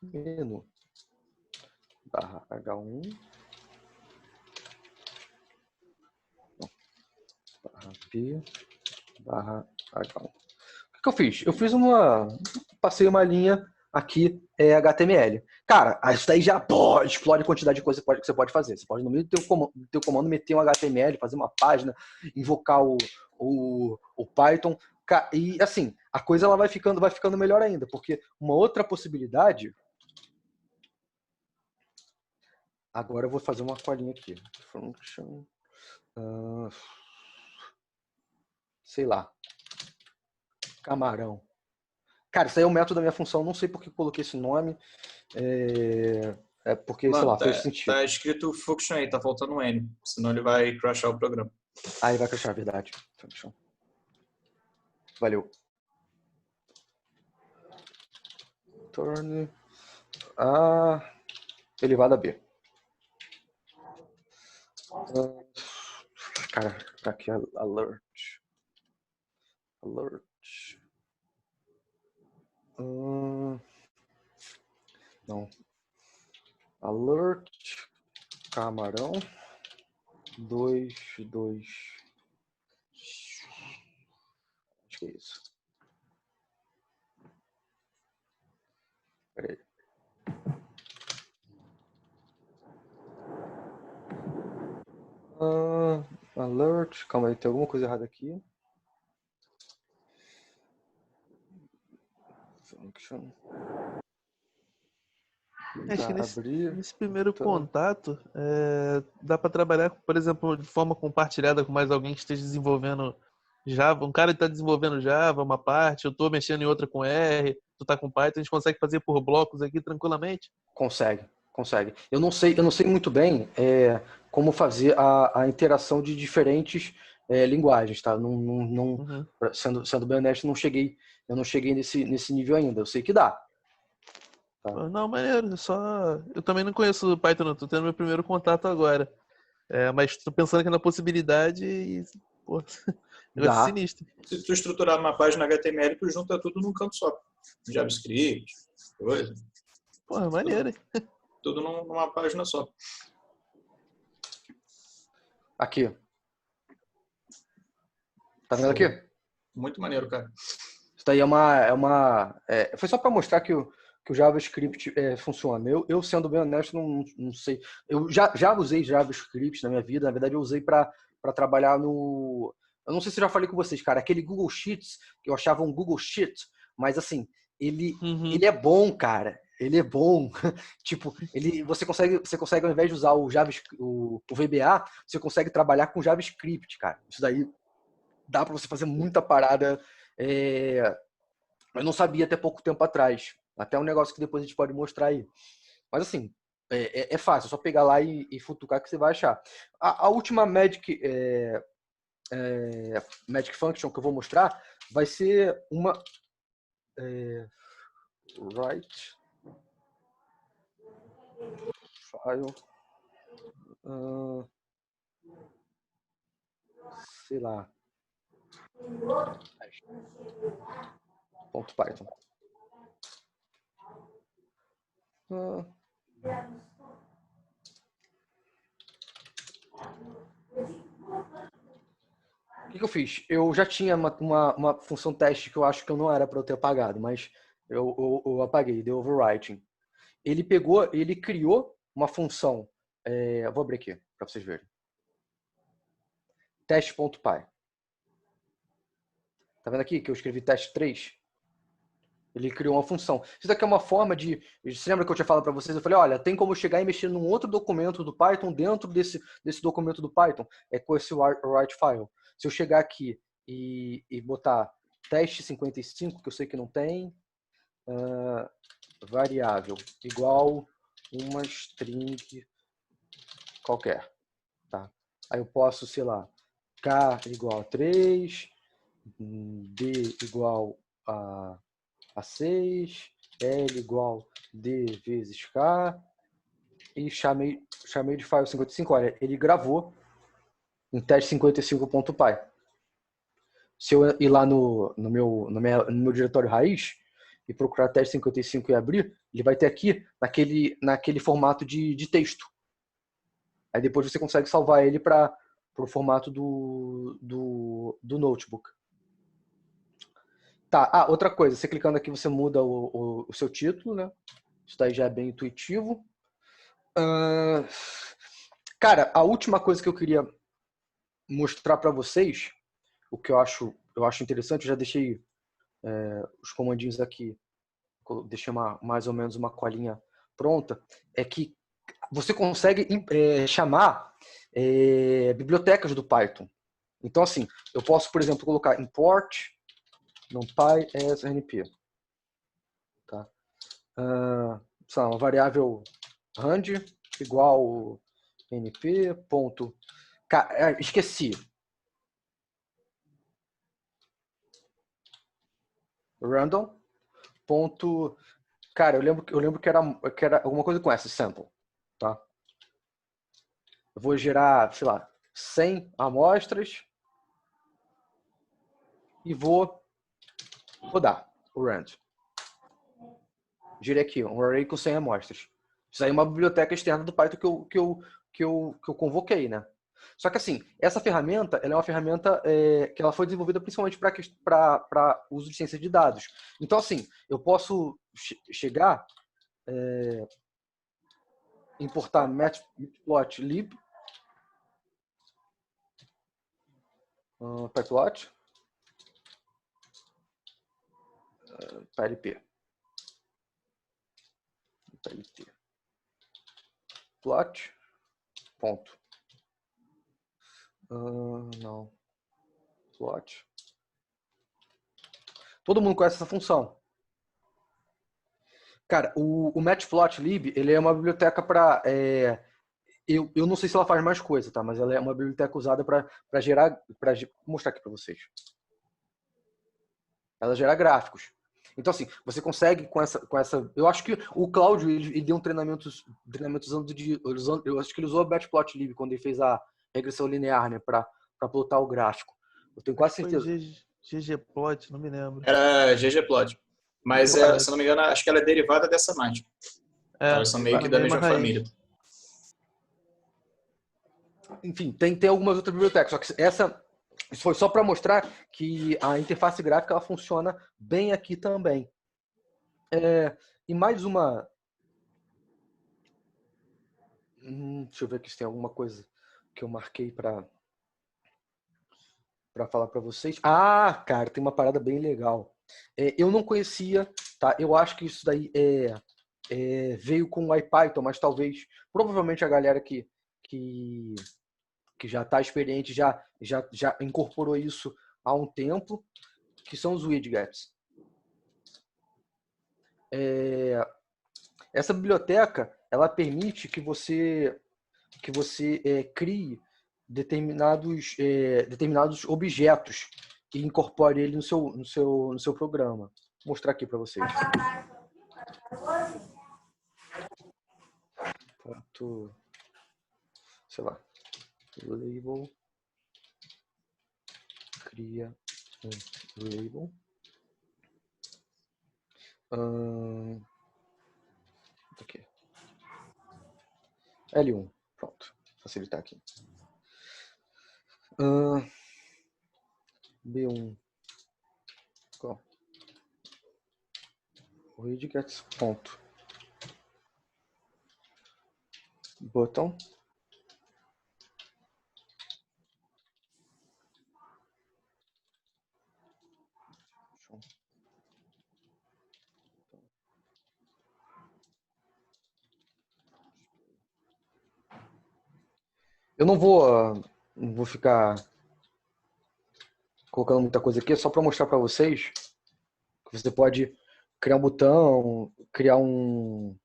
Menu, barra H1, barra P, barra H1. O que eu fiz? Eu fiz passei uma linha aqui, HTML. Cara, isso daí já explode a quantidade de coisa que você pode fazer. Você pode, no meio do teu comando, meter um HTML, fazer uma página, invocar o Python. E assim, a coisa ela vai ficando melhor ainda, porque uma outra possibilidade. Agora eu vou fazer uma colinha aqui. Function. Sei lá. Camarão. Cara, isso aí é o método da minha função. Não sei por que coloquei esse nome. Porque, sei lá, fez sentido. Tá escrito function aí, tá faltando um N. Senão ele vai crashar o programa. Aí vai crashar, verdade. Function. Valeu. Turn A elevado a B. Cara, tá aqui alert. Alert. Não. Alert. Camarão. 2. Acho que é isso. Peraí. Alert. Calma aí, tem alguma coisa errada aqui. Function. Acho que nesse primeiro contato, dá para trabalhar, por exemplo, de forma compartilhada com mais alguém que esteja desenvolvendo Java. Um cara está desenvolvendo Java, uma parte, eu estou mexendo em outra com R, tu tá com Python, a gente consegue fazer por blocos aqui tranquilamente? Consegue. Eu não sei muito bem como fazer a interação de diferentes linguagens, tá? Sendo bem honesto, eu não cheguei nesse nível ainda. Eu sei que dá. Tá? Não, maneiro. Eu também não conheço o Python, não. Tô tendo meu primeiro contato agora. Mas tô pensando aqui na possibilidade e... Pô, negócio sinistro. Se tu estruturar uma página HTML, tu junta tudo num canto só. JavaScript, coisa. Porra, maneiro, hein? Tudo numa página só. Aqui. Tá vendo aqui? Muito maneiro, cara. Isso daí foi só para mostrar que o JavaScript funciona. Eu, sendo bem honesto, não sei. Eu já usei JavaScript na minha vida. Na verdade, eu usei para trabalhar no... Eu não sei se eu já falei com vocês, cara. Aquele Google Sheets, que eu achava um Google Sheet, mas assim, ele é bom, cara. Ele é bom. Tipo, você consegue, ao invés de usar o VBA, você consegue trabalhar com JavaScript, cara. Isso daí dá para você fazer muita parada. Eu não sabia até pouco tempo atrás. Até um negócio que depois a gente pode mostrar aí. Mas assim, é fácil. É só pegar lá e futucar que você vai achar. A última Magic Function que eu vou mostrar vai ser uma... write file... sei lá... .python. O que eu fiz? Eu já tinha uma função teste que eu acho que eu não era para eu ter apagado, mas eu apaguei, deu overwriting. Ele criou uma função, vou abrir aqui para vocês verem. Teste.py. Tá vendo aqui que eu escrevi teste 3? Ele criou uma função. Isso daqui é uma forma de... Você lembra que eu tinha falado para vocês? Eu falei, olha, tem como chegar e mexer num outro documento do Python dentro desse documento do Python. É com esse write file. Se eu chegar aqui e botar teste 55, que eu sei que não tem, variável igual uma string qualquer. Tá? Aí eu posso, sei lá, k igual a 3, d igual a 6, L igual D vezes K, e chamei de file 55. Olha, ele gravou em teste55.py. Se eu ir lá no meu diretório raiz e procurar teste 55 e abrir, ele vai ter aqui naquele formato de texto. Aí depois você consegue salvar ele para o formato do notebook. Tá, outra coisa, você clicando aqui você muda o seu título, né? Isso daí já é bem intuitivo. Cara, a última coisa que eu queria mostrar para vocês, o que eu acho interessante, eu já deixei os comandinhos aqui, deixei mais ou menos uma colinha pronta, é que você consegue chamar bibliotecas do Python. Então, assim, eu posso, por exemplo, colocar import numpy as np. Tá? Uma variável rand igual np ponto. Esqueci. Random ponto. Cara, eu lembro que era alguma coisa com essa sample, tá? Eu vou gerar, sei lá, 100 amostras e vou rodar o rand. Gerei aqui um array com 100 amostras. Isso aí é uma biblioteca externa do Python que eu convoquei, né? Só que assim, essa ferramenta, ela é uma ferramenta que ela foi desenvolvida principalmente para uso de ciência de dados. Então assim, eu posso chegar, importar matplotlib, pyplot, plp, plot, ponto. Não. Plot. Todo mundo conhece essa função. Cara, o matplotlib, ele é uma biblioteca para... eu não sei se ela faz mais coisa, tá? Mas ela é uma biblioteca usada para gerar... Vou mostrar aqui para vocês. Ela gera gráficos. Então, assim, você consegue com essa... Eu acho que o Cláudio, ele deu um treinamento usando eu acho que ele usou o matplotlib quando ele fez a regressão linear, né? Para plotar o gráfico. Eu tenho quase certeza. ggplot, não me lembro. Era ggplot. Mas, se não me engano, acho que ela é derivada dessa mágica. Elas são meio que da mesma família. Enfim, tem algumas outras bibliotecas, só que isso foi só para mostrar que a interface gráfica ela funciona bem aqui também. E mais uma... deixa eu ver aqui se tem alguma coisa que eu marquei para falar para vocês. Cara, tem uma parada bem legal. Eu não conhecia, tá? Eu acho que isso daí veio com o IPython, mas provavelmente a galera que já está experiente já incorporou isso há um tempo, que são os widgets. Essa biblioteca ela permite que você crie determinados objetos e incorpore ele no seu programa. Vou mostrar aqui para vocês. Ponto, sei lá, label, cria um label. Aqui. L1, pronto, facilitar aqui. B1, widgets, ponto, button, Eu não vou ficar colocando muita coisa aqui, é só para mostrar para vocês que você pode criar um botão, criar um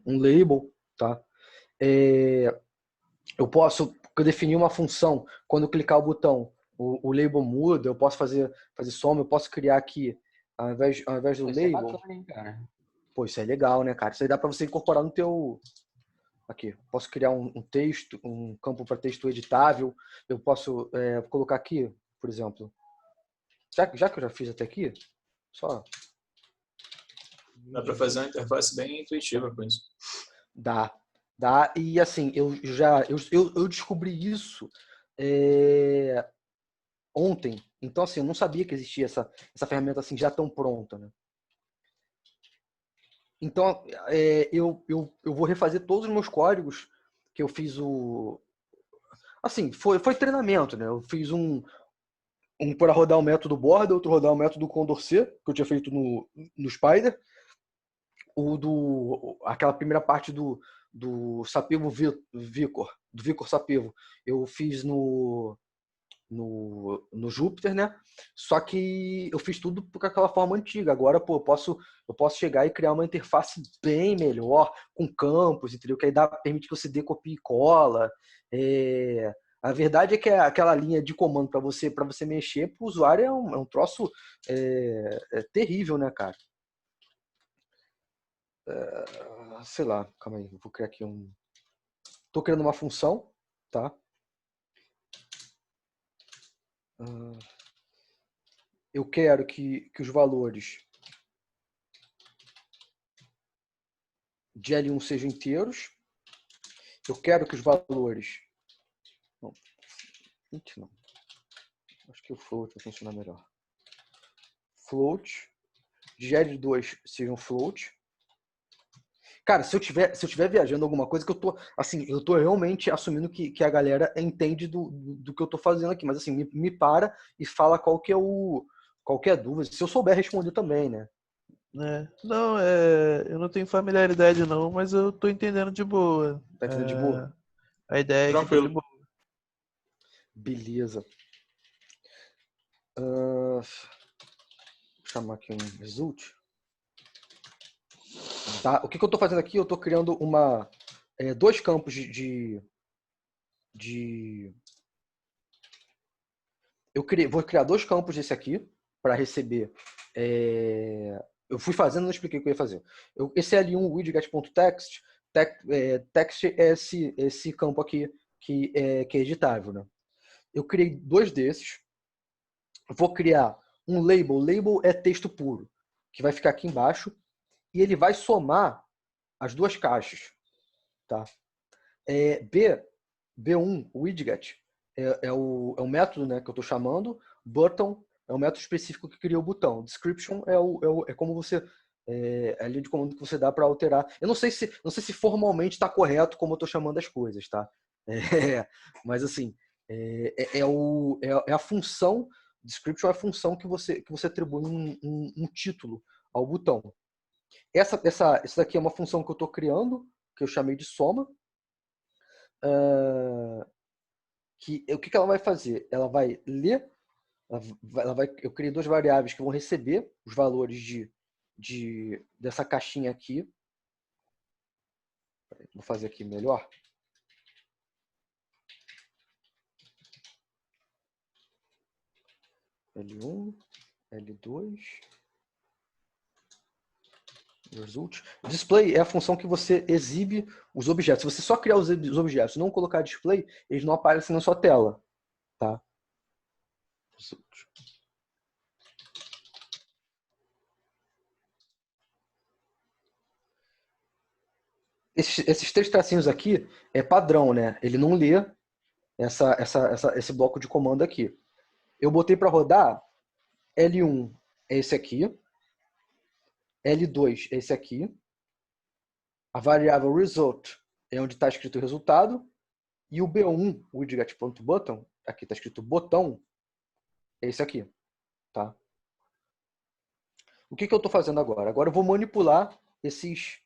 label, tá? Eu posso definir uma função, quando eu clicar o botão, o label muda, eu posso fazer soma, eu posso criar aqui, ao invés do Isso é label. bacana, hein, cara? Pô, isso é legal, né, cara? Isso aí dá para você incorporar no teu... Aqui, posso criar um texto, um campo para texto editável. Eu posso colocar aqui, por exemplo, já que eu já fiz até aqui, só... Dá para fazer uma interface bem intuitiva com isso. Dá. E assim, eu descobri isso ontem. Então, assim, eu não sabia que existia essa ferramenta assim já tão pronta, né? Então, eu vou refazer todos os meus códigos que eu fiz Assim, foi treinamento, né? Eu fiz um para rodar o método Borda, outro rodar o método Condorcet, que eu tinha feito no Spider. Aquela primeira parte do Sapevo Vicor, do Vicor Sapevo, eu fiz no Jupyter, né? Só que eu fiz tudo com aquela forma antiga. Agora, pô, eu posso chegar e criar uma interface bem melhor, com campos, entendeu? Que aí permite que você dê copia e cola. A verdade é que aquela linha de comando para você mexer para o usuário é um troço terrível, né, cara? Sei lá, calma aí, eu vou criar aqui tô criando uma função, tá? Eu quero que os valores de L1 sejam inteiros. Eu quero que os valores... Não, não. Acho que o float vai funcionar melhor. Float de L2 sejam float. Cara, se eu tiver viajando alguma coisa que eu tô realmente assumindo que a galera entende do que eu tô fazendo aqui, mas assim, me para e fala qualquer dúvida, se eu souber responder também, né? Não, eu não tenho familiaridade não, mas eu tô entendendo de boa. Tá entendendo de boa? A ideia é que tá de boa. Beleza. Vou chamar aqui um result. Tá? O que eu tô fazendo aqui? Eu tô criando dois campos vou criar dois campos desse aqui para receber. Eu fui fazendo, não expliquei o que eu ia fazer. Esse L1 widget.text, text é esse campo aqui que é editável, né? Eu criei dois desses. Vou criar um label. Label é texto puro, que vai ficar aqui embaixo e ele vai somar as duas caixas, tá? B1 widget é o método, né, que eu estou chamando. Button é o método específico que cria o botão. Description é como você a linha de comando que você dá para alterar. Eu não sei se formalmente está correto como eu estou chamando as coisas, tá? Mas assim é a função. Description é a função que você atribui um título ao botão. Essa daqui é uma função que eu estou criando, que eu chamei de soma. O que ela vai fazer? Ela vai ler, eu criei duas variáveis que vão receber os valores dessa caixinha aqui. Vou fazer aqui melhor. L1, L2, result. Display é a função que você exibe os objetos. Se você só criar os objetos e não colocar display, eles não aparecem na sua tela, tá? Result. Esses três tracinhos aqui é padrão, né? Ele não lê esse bloco de comando aqui. Eu botei para rodar L1 é esse aqui, L2 é esse aqui, a variável result é onde está escrito o resultado, e o B1, o widget.button, aqui está escrito botão, é esse aqui, tá? O que eu estou fazendo agora? Agora eu vou manipular esses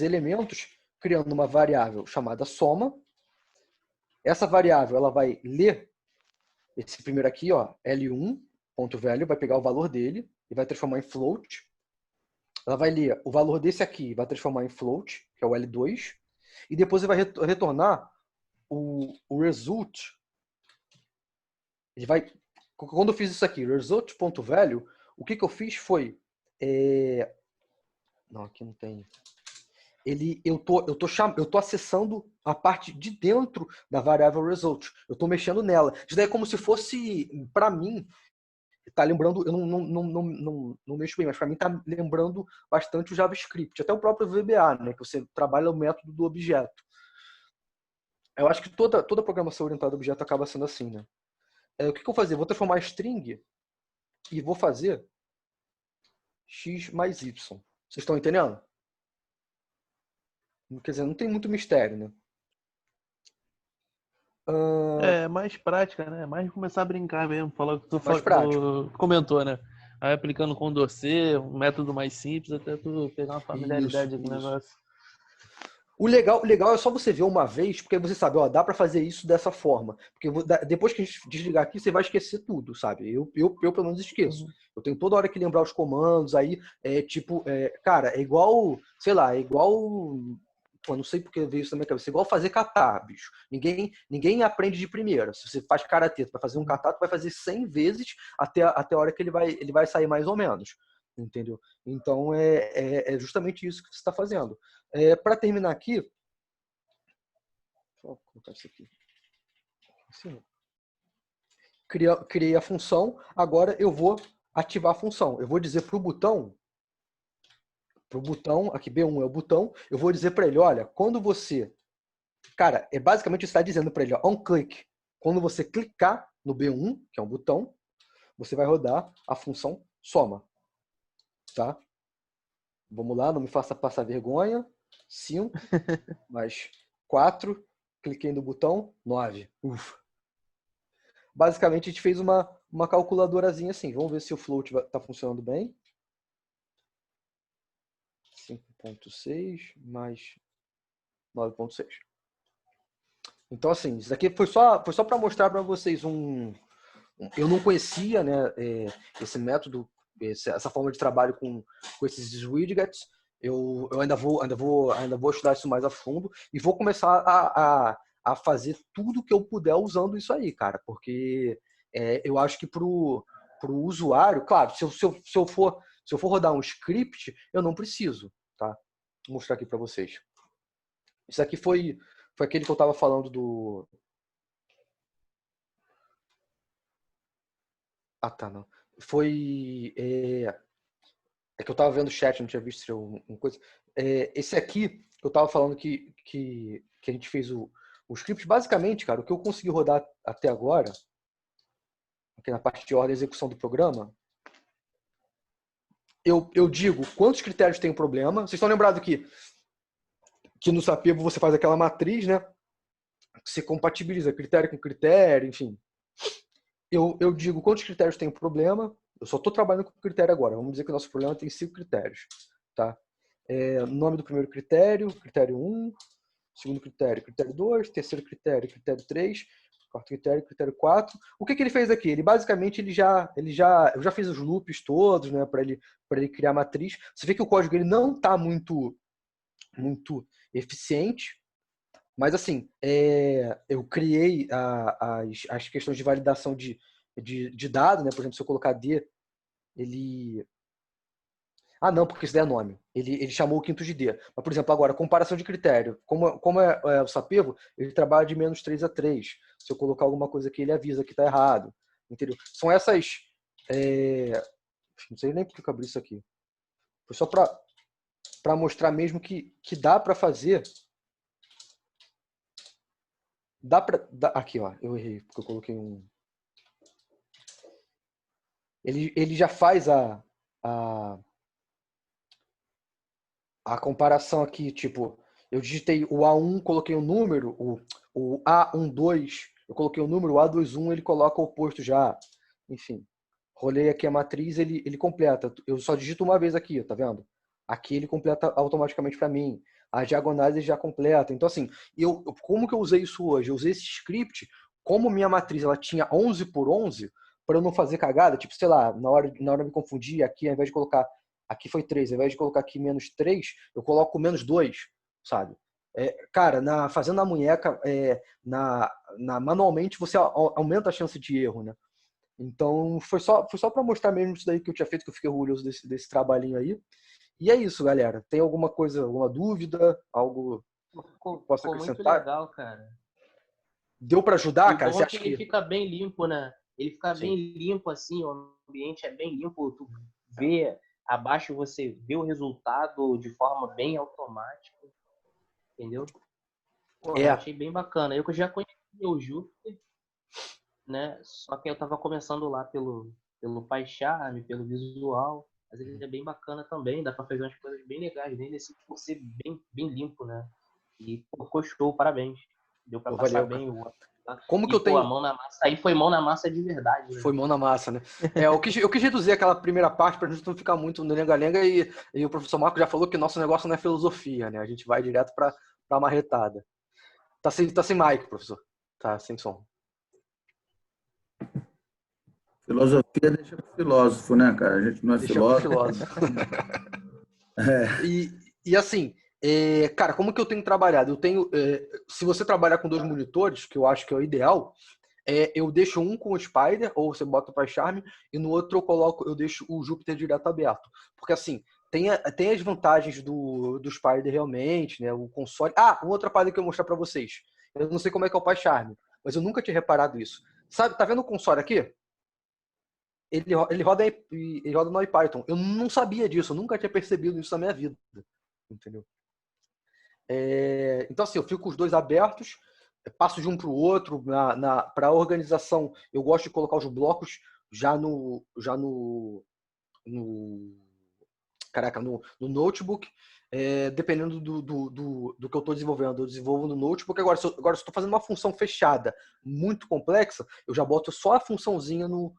elementos criando uma variável chamada soma. Essa variável ela vai ler esse primeiro aqui, ó, L1.value, vai pegar o valor dele e vai transformar em float. Ela vai ler o valor desse aqui, vai transformar em float, que é o L2, e depois ele vai retornar o result. Ele vai, quando eu fiz isso aqui, result.value, o que eu fiz foi, não, aqui não tem. Eu tô acessando a parte de dentro da variável result. Eu tô mexendo nela. Isso daí é como se fosse, para mim, tá lembrando, eu não mexo bem, mas para mim tá lembrando bastante o JavaScript, até o próprio VBA, né, que você trabalha o método do objeto. Eu acho que toda programação orientada a objeto acaba sendo assim, né? O que eu vou fazer? Vou transformar string e vou fazer x mais y. Vocês estão entendendo? Quer dizer, não tem muito mistério, né? É mais prática, né? Mais começar a brincar mesmo. Falar o que tu comentou, né? Aí aplicando Condorcet, um método mais simples, até tu pegar uma familiaridade aqui no negócio. O legal é só você ver uma vez, porque você sabe, ó, dá para fazer isso dessa forma. Porque depois que a gente desligar aqui, você vai esquecer tudo, sabe? Eu pelo menos esqueço. Eu tenho toda hora que lembrar os comandos, aí cara, é igual, sei lá, eu não sei porque veio isso na minha cabeça. É igual fazer kata, bicho. Ninguém aprende de primeira. Se você faz karatê, tu vai fazer um kata, tu vai fazer 100 vezes até a hora que ele vai sair mais ou menos. Entendeu? Então é justamente isso que você está fazendo. Para terminar aqui, vou colocar isso aqui. Assim, criei a função. Agora eu vou ativar a função. Eu vou dizer para o botão, aqui B1 é o botão, eu vou dizer para ele, olha, quando você, cara, basicamente está dizendo para ele, ó, on click, quando você clicar no B1, que é um botão, você vai rodar a função soma, tá? Vamos lá, não me faça passar vergonha. 5 mais 4, cliquei no botão, 9. Ufa. Basicamente a gente fez uma calculadorazinha assim. Vamos ver se o float está funcionando bem. 5.6 mais 9.6. Então, assim, isso daqui foi só para mostrar para vocês eu não conhecia, né, esse método, essa forma de trabalho com esses widgets. Eu ainda vou estudar isso mais a fundo e vou começar a fazer tudo que eu puder usando isso aí, cara, porque eu acho que pro usuário, claro, se eu for rodar um script, eu não preciso, tá? Vou mostrar aqui para vocês. Isso aqui foi aquele que eu estava falando do... Ah, tá, não. Foi... É que eu estava vendo o chat, não tinha visto se uma coisa. Esse aqui, que eu estava falando que a gente fez o script, basicamente, cara, o que eu consegui rodar até agora, aqui na parte de ordem e execução do programa, eu digo quantos critérios tem o problema. Vocês estão lembrados que no Sapebo você faz aquela matriz, né? Você compatibiliza critério com critério, enfim. Eu digo quantos critérios tem o problema. Eu só estou trabalhando com critério agora. Vamos dizer que o nosso problema tem 5 critérios. Tá? Nome do primeiro critério, critério 1. Segundo critério, critério 2. Terceiro critério, critério 3. Quarto critério, critério 4. O que ele fez aqui? Ele basicamente, eu já fiz os loops todos, né, para ele criar a matriz. Você vê que o código ele não está muito eficiente. Mas assim, eu criei as questões de validação de dado, né? Por exemplo, se eu colocar D, ele... Ah, não, porque isso daí é nome. Ele chamou o quinto de D. Mas, por exemplo, agora, comparação de critério. Como é o Sapebo, ele trabalha de -3 a 3. Se eu colocar alguma coisa aqui, ele avisa que está errado. Entendeu? São essas... Não sei nem porque eu abri isso aqui. Foi só para mostrar mesmo que dá para fazer... Aqui, ó. Eu errei, porque eu coloquei um... Ele já faz a comparação aqui, tipo, eu digitei o A1, coloquei um número, o A12, eu coloquei o número, o A21, ele coloca o oposto já. Enfim, rolei aqui a matriz, ele completa. Eu só digito uma vez aqui, tá vendo? Aqui ele completa automaticamente para mim. as diagonais já completam. Então, assim, como que eu usei isso hoje? Eu usei esse script, como minha matriz ela tinha 11 por 11, para eu não fazer cagada, tipo, sei lá, na hora de me confundir, aqui, ao invés de colocar, aqui foi 3, ao invés de colocar aqui -3, eu coloco -2, sabe? Cara, fazendo a munheca, manualmente, você aumenta a chance de erro, né? Então, foi só para mostrar mesmo isso daí que eu tinha feito, que eu fiquei orgulhoso desse trabalhinho aí. E é isso, galera. Tem alguma coisa, alguma dúvida? Algo que possa acrescentar? Muito legal, cara. Deu para ajudar, cara? Você acha que ele fica bem limpo, né? Ele fica bem limpo, assim, o ambiente é bem limpo. Tu vê abaixo, você vê o resultado de forma bem automática. Entendeu? Eu achei bem bacana. Eu já conhecia o Júpiter, né? Só que eu tava começando lá pelo PyCharm, pelo visual. Mas ele é bem bacana também, dá pra fazer umas coisas bem legais nele, assim, por ser bem limpo, né? E ficou show, parabéns. Deu pra passar bem o... Como que eu tenho... a mão na massa, aí foi mão na massa de verdade. Né? Foi mão na massa, né? Eu quis reduzir aquela primeira parte pra gente não ficar muito no lenga-lenga e o professor Marco já falou que nosso negócio não é filosofia, né? A gente vai direto pra marretada. Tá sem mic, professor. Tá sem som. Filosofia deixa pro filósofo, né, cara? A gente não é filósofo. E assim, cara, como que eu tenho trabalhado? Eu tenho, se você trabalhar com 2 monitores, que eu acho que é o ideal, eu deixo um com o Spider, ou você bota o PyCharm, e no outro eu deixo o Jupyter direto aberto. Porque assim, tem as vantagens do Spider realmente, né? O console. Uma outra parada que eu vou mostrar para vocês. Eu não sei como é que é o PyCharm, mas eu nunca tinha reparado isso. Sabe, tá vendo o console aqui? Ele roda no IPython. Eu não sabia disso, eu nunca tinha percebido isso na minha vida. Entendeu? Então, assim, eu fico com os 2 abertos, passo de um para o outro. Para a organização, eu gosto de colocar os blocos já no notebook, dependendo do que eu estou desenvolvendo. Eu desenvolvo no notebook. Agora, se eu estou fazendo uma função fechada muito complexa, eu já boto só a funçãozinha no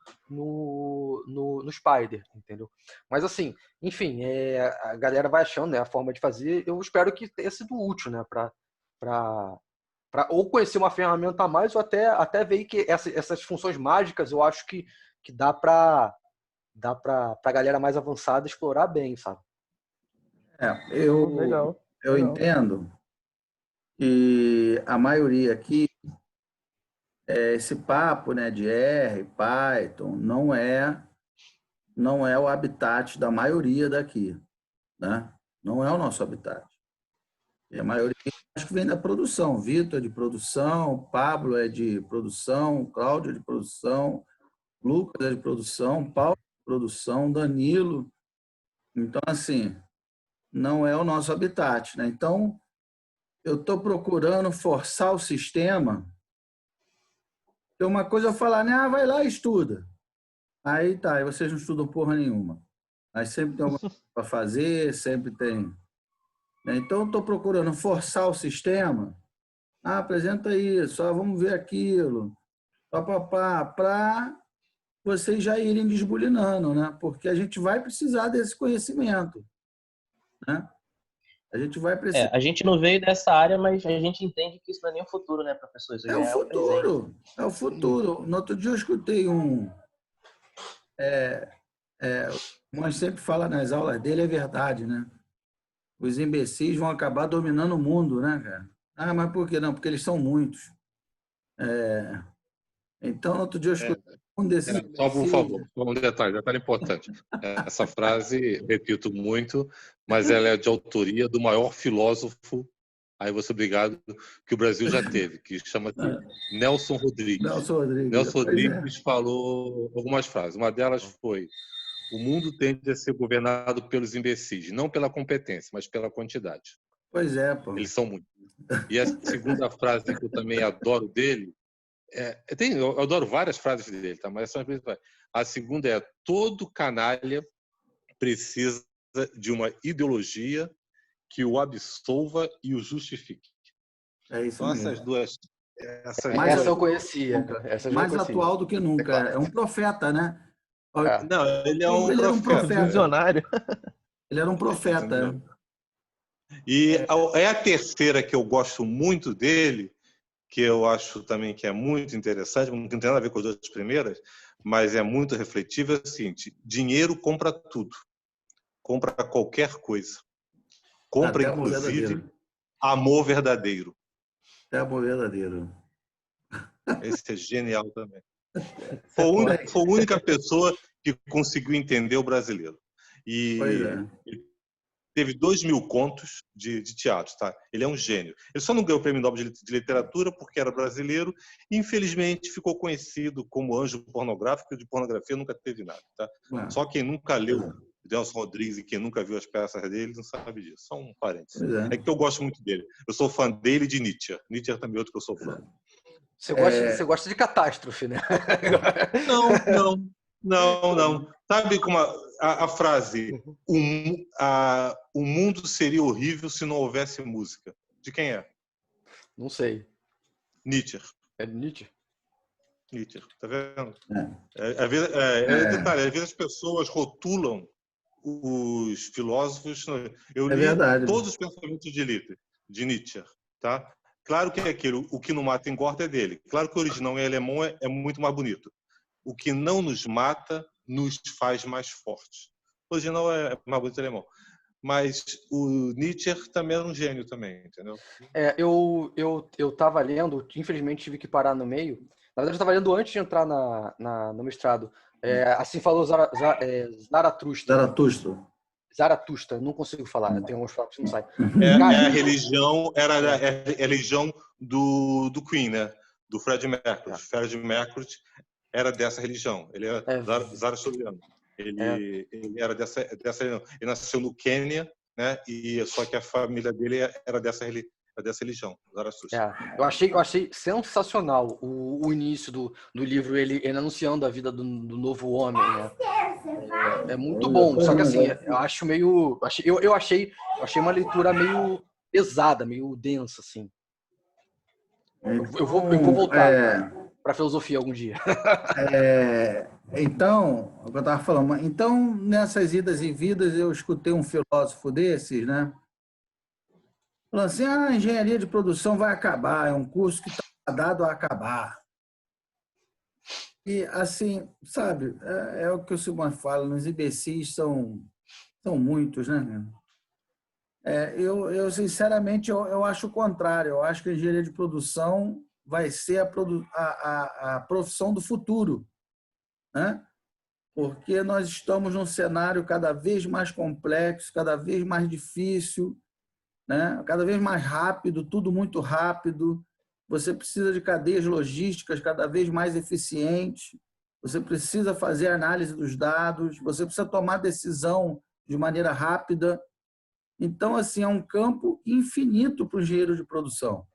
Spider, entendeu? Mas assim, enfim, a galera vai achando, né, a forma de fazer. Eu espero que tenha sido útil, né, para ou conhecer uma ferramenta a mais, ou até ver que essas funções mágicas eu acho que dá para a galera mais avançada explorar bem, sabe? Eu entendo que a maioria aqui, esse papo, né, de R, Python, não é o habitat da maioria daqui, né? Não é o nosso habitat. E a maioria acho que vem da produção. Vitor é de produção, Pablo é de produção, Cláudio é de produção, Lucas é de produção, Paulo é de produção, Danilo. Então, assim, não é o nosso habitat, né? Então, eu estou procurando forçar o sistema. Tem uma coisa eu falar, né? Vai lá e estuda. Aí tá, aí vocês não estudam porra nenhuma. Aí sempre tem alguma coisa para fazer, sempre tem. Então, eu estou procurando forçar o sistema. Apresenta isso, vamos ver aquilo. Para vocês já irem desbulinando, né? Porque a gente vai precisar desse conhecimento, né? A gente vai precisar. A gente não veio dessa área, mas a gente entende que isso não é nem o futuro, né, professor? Isso é o futuro. É o futuro. No outro dia eu escutei mas sempre fala nas aulas dele, é verdade, né? Os imbecis vão acabar dominando o mundo, né, cara? Mas por que não? Porque eles são muitos. Então, outro dia eu escutei um desses... Só, por favor, um detalhe importante. Essa frase, repito muito, mas ela é de autoria do maior filósofo, aí você obrigado, que o Brasil já teve, que chama-se Nelson Rodrigues. Nelson Rodrigues falou algumas frases. Uma delas foi: o mundo tende a ser governado pelos imbecis, não pela competência, mas pela quantidade. Pois é, pô. Eles são muitos. E a segunda frase que eu também adoro dele, eu adoro várias frases dele, tá? Mas a segunda é: todo canalha precisa de uma ideologia que o absolva e o justifique. É isso então, mesmo. Essa eu conhecia. Mais atual do que nunca. É um profeta, né? Não, ele é um profeta. Visionário. Ele era um profeta. E é a terceira que eu gosto muito dele, que eu acho também que é muito interessante, não tem nada a ver com as duas primeiras, mas é muito refletiva, é o seguinte: dinheiro compra tudo, compra qualquer coisa, compra Até amor inclusive verdadeiro. amor verdadeiro. Até amor verdadeiro. Esse é genial também. Isso é Foi forte. a única pessoa que conseguiu entender o brasileiro. Pois E é. teve 2.000 contos de teatro, tá? Ele é um gênio. Ele só não ganhou o Prêmio Nobel de Literatura porque era brasileiro e, infelizmente, ficou conhecido como anjo pornográfico, e de pornografia nunca teve nada, tá? Só quem nunca leu Nelson Rodrigues e quem nunca viu as peças dele não sabe disso. Só um parênteses. É que eu gosto muito dele. Eu sou fã dele e de Nietzsche. Nietzsche é também outro que eu sou fã. Você gosta de catástrofe, né? Não. Sabe como a frase o mundo seria horrível se não houvesse música? De quem é? Não sei. Nietzsche. É Nietzsche? Nietzsche, tá vendo? É. Às vezes as pessoas rotulam os filósofos. Eu É li verdade. todos os pensamentos de Nietzsche, tá? Claro que é aquilo, o que não mata engorda é dele. Claro que o original em alemão é muito mais bonito. O que não nos mata nos faz mais fortes. O original é mais bonito em alemão. Mas o Nietzsche também era um gênio também, entendeu? Eu tava lendo, infelizmente tive que parar no meio. Na verdade, eu estava lendo antes de entrar no mestrado. Assim falou Zaratustra. Zaratustra. Zaratustra, não consigo falar, eu tenho alguns palavras que não saem. A religião, é a religião do Queen, né? Do Freddie Mercury. Freddie Mercury era dessa religião. Ele era zarastustriano. Ele era dessa religião. Ele nasceu no Quênia, né? E só que a família dele era dessa religião, Zaratustra. Eu achei sensacional o início do livro, ele anunciando a vida do novo homem, né? É muito bom, só que assim, eu acho meio... Eu achei uma leitura meio pesada, meio densa, assim. Eu vou voltar para filosofia algum dia. Então, o que eu estava falando, então, nessas idas e vindas, eu escutei um filósofo desses, né? Falando assim, a engenharia de produção vai acabar, é um curso que está dado a acabar. E, assim, sabe, é o que o Silmar fala, os imbecis são muitos, né? Eu sinceramente, eu acho o contrário. Eu acho que a engenharia de produção vai ser a profissão do futuro, né? Porque nós estamos num cenário cada vez mais complexo, cada vez mais difícil, né? Cada vez mais rápido, tudo muito rápido. Você precisa de cadeias logísticas cada vez mais eficientes, você precisa fazer análise dos dados, você precisa tomar decisão de maneira rápida. Então, assim, é um campo infinito para o engenheiro de produção,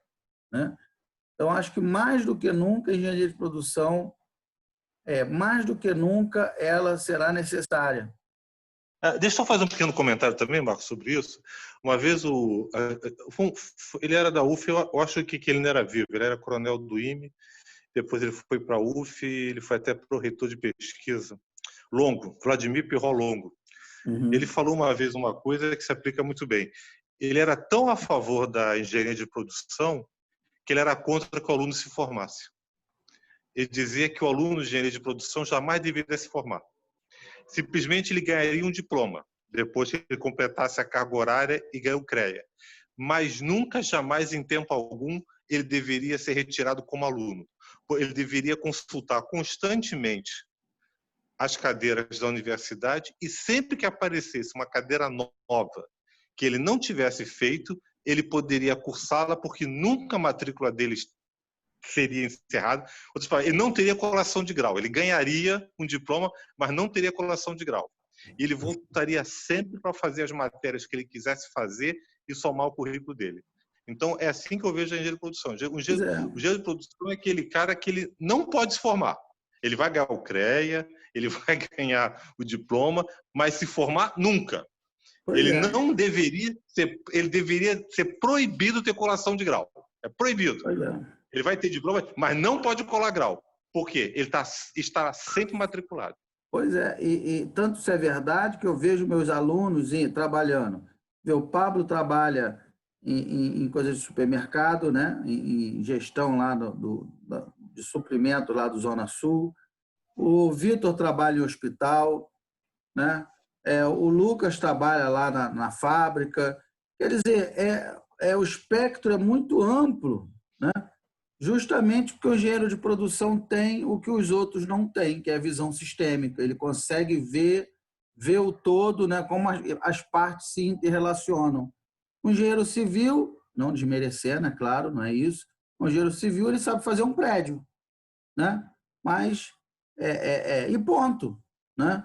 né? Então, acho que mais do que nunca, a engenharia de produção, mais do que nunca, ela será necessária. Deixa eu só fazer um pequeno comentário também, Marcos, sobre isso. Uma vez ele era da UF, eu acho que ele não era vivo, ele era coronel do IME, depois ele foi para a UF, ele foi até pro-reitor de pesquisa, Longo, Vladimir Pirro Longo. Ele falou uma vez uma coisa que se aplica muito bem. Ele era tão a favor da engenharia de produção que ele era contra que o aluno se formasse. Ele dizia que o aluno de engenharia de produção jamais deveria se formar. Simplesmente ele ganharia um diploma, depois que ele completasse a carga horária e ganhou o CREA. Mas nunca, jamais, em tempo algum, ele deveria ser retirado como aluno. Ele deveria consultar constantemente as cadeiras da universidade e sempre que aparecesse uma cadeira nova que ele não tivesse feito, ele poderia cursá-la porque nunca a matrícula dele seria encerrada. Ele não teria colação de grau. Ele ganharia um diploma, mas não teria colação de grau. E ele voltaria sempre para fazer as matérias que ele quisesse fazer e somar o currículo dele. Então, é assim que eu vejo a engenharia de produção. O engenheiro de produção é aquele cara que ele não pode se formar. Ele vai ganhar o CREA, ele vai ganhar o diploma, mas se formar, nunca. Não deveria ser, ele deveria ser proibido ter colação de grau. É proibido. Ele vai ter diploma, mas não pode colar grau. Por quê? Ele está sempre matriculado. Pois é, e tanto isso é verdade que eu vejo meus alunos trabalhando ver, o Pablo trabalha em coisas de supermercado, né? Em gestão lá de suprimento lá do Zona Sul. O Vitor trabalha em hospital, né? O Lucas trabalha lá na fábrica. Quer dizer, o espectro é muito amplo, né? Justamente porque o engenheiro de produção tem o que os outros não têm, que é a visão sistêmica. Ele consegue ver o todo, né? Como as partes se interrelacionam. O engenheiro civil, não desmerecer, né? Claro, não é isso. O engenheiro civil ele sabe fazer um prédio, né? Mas e ponto, né?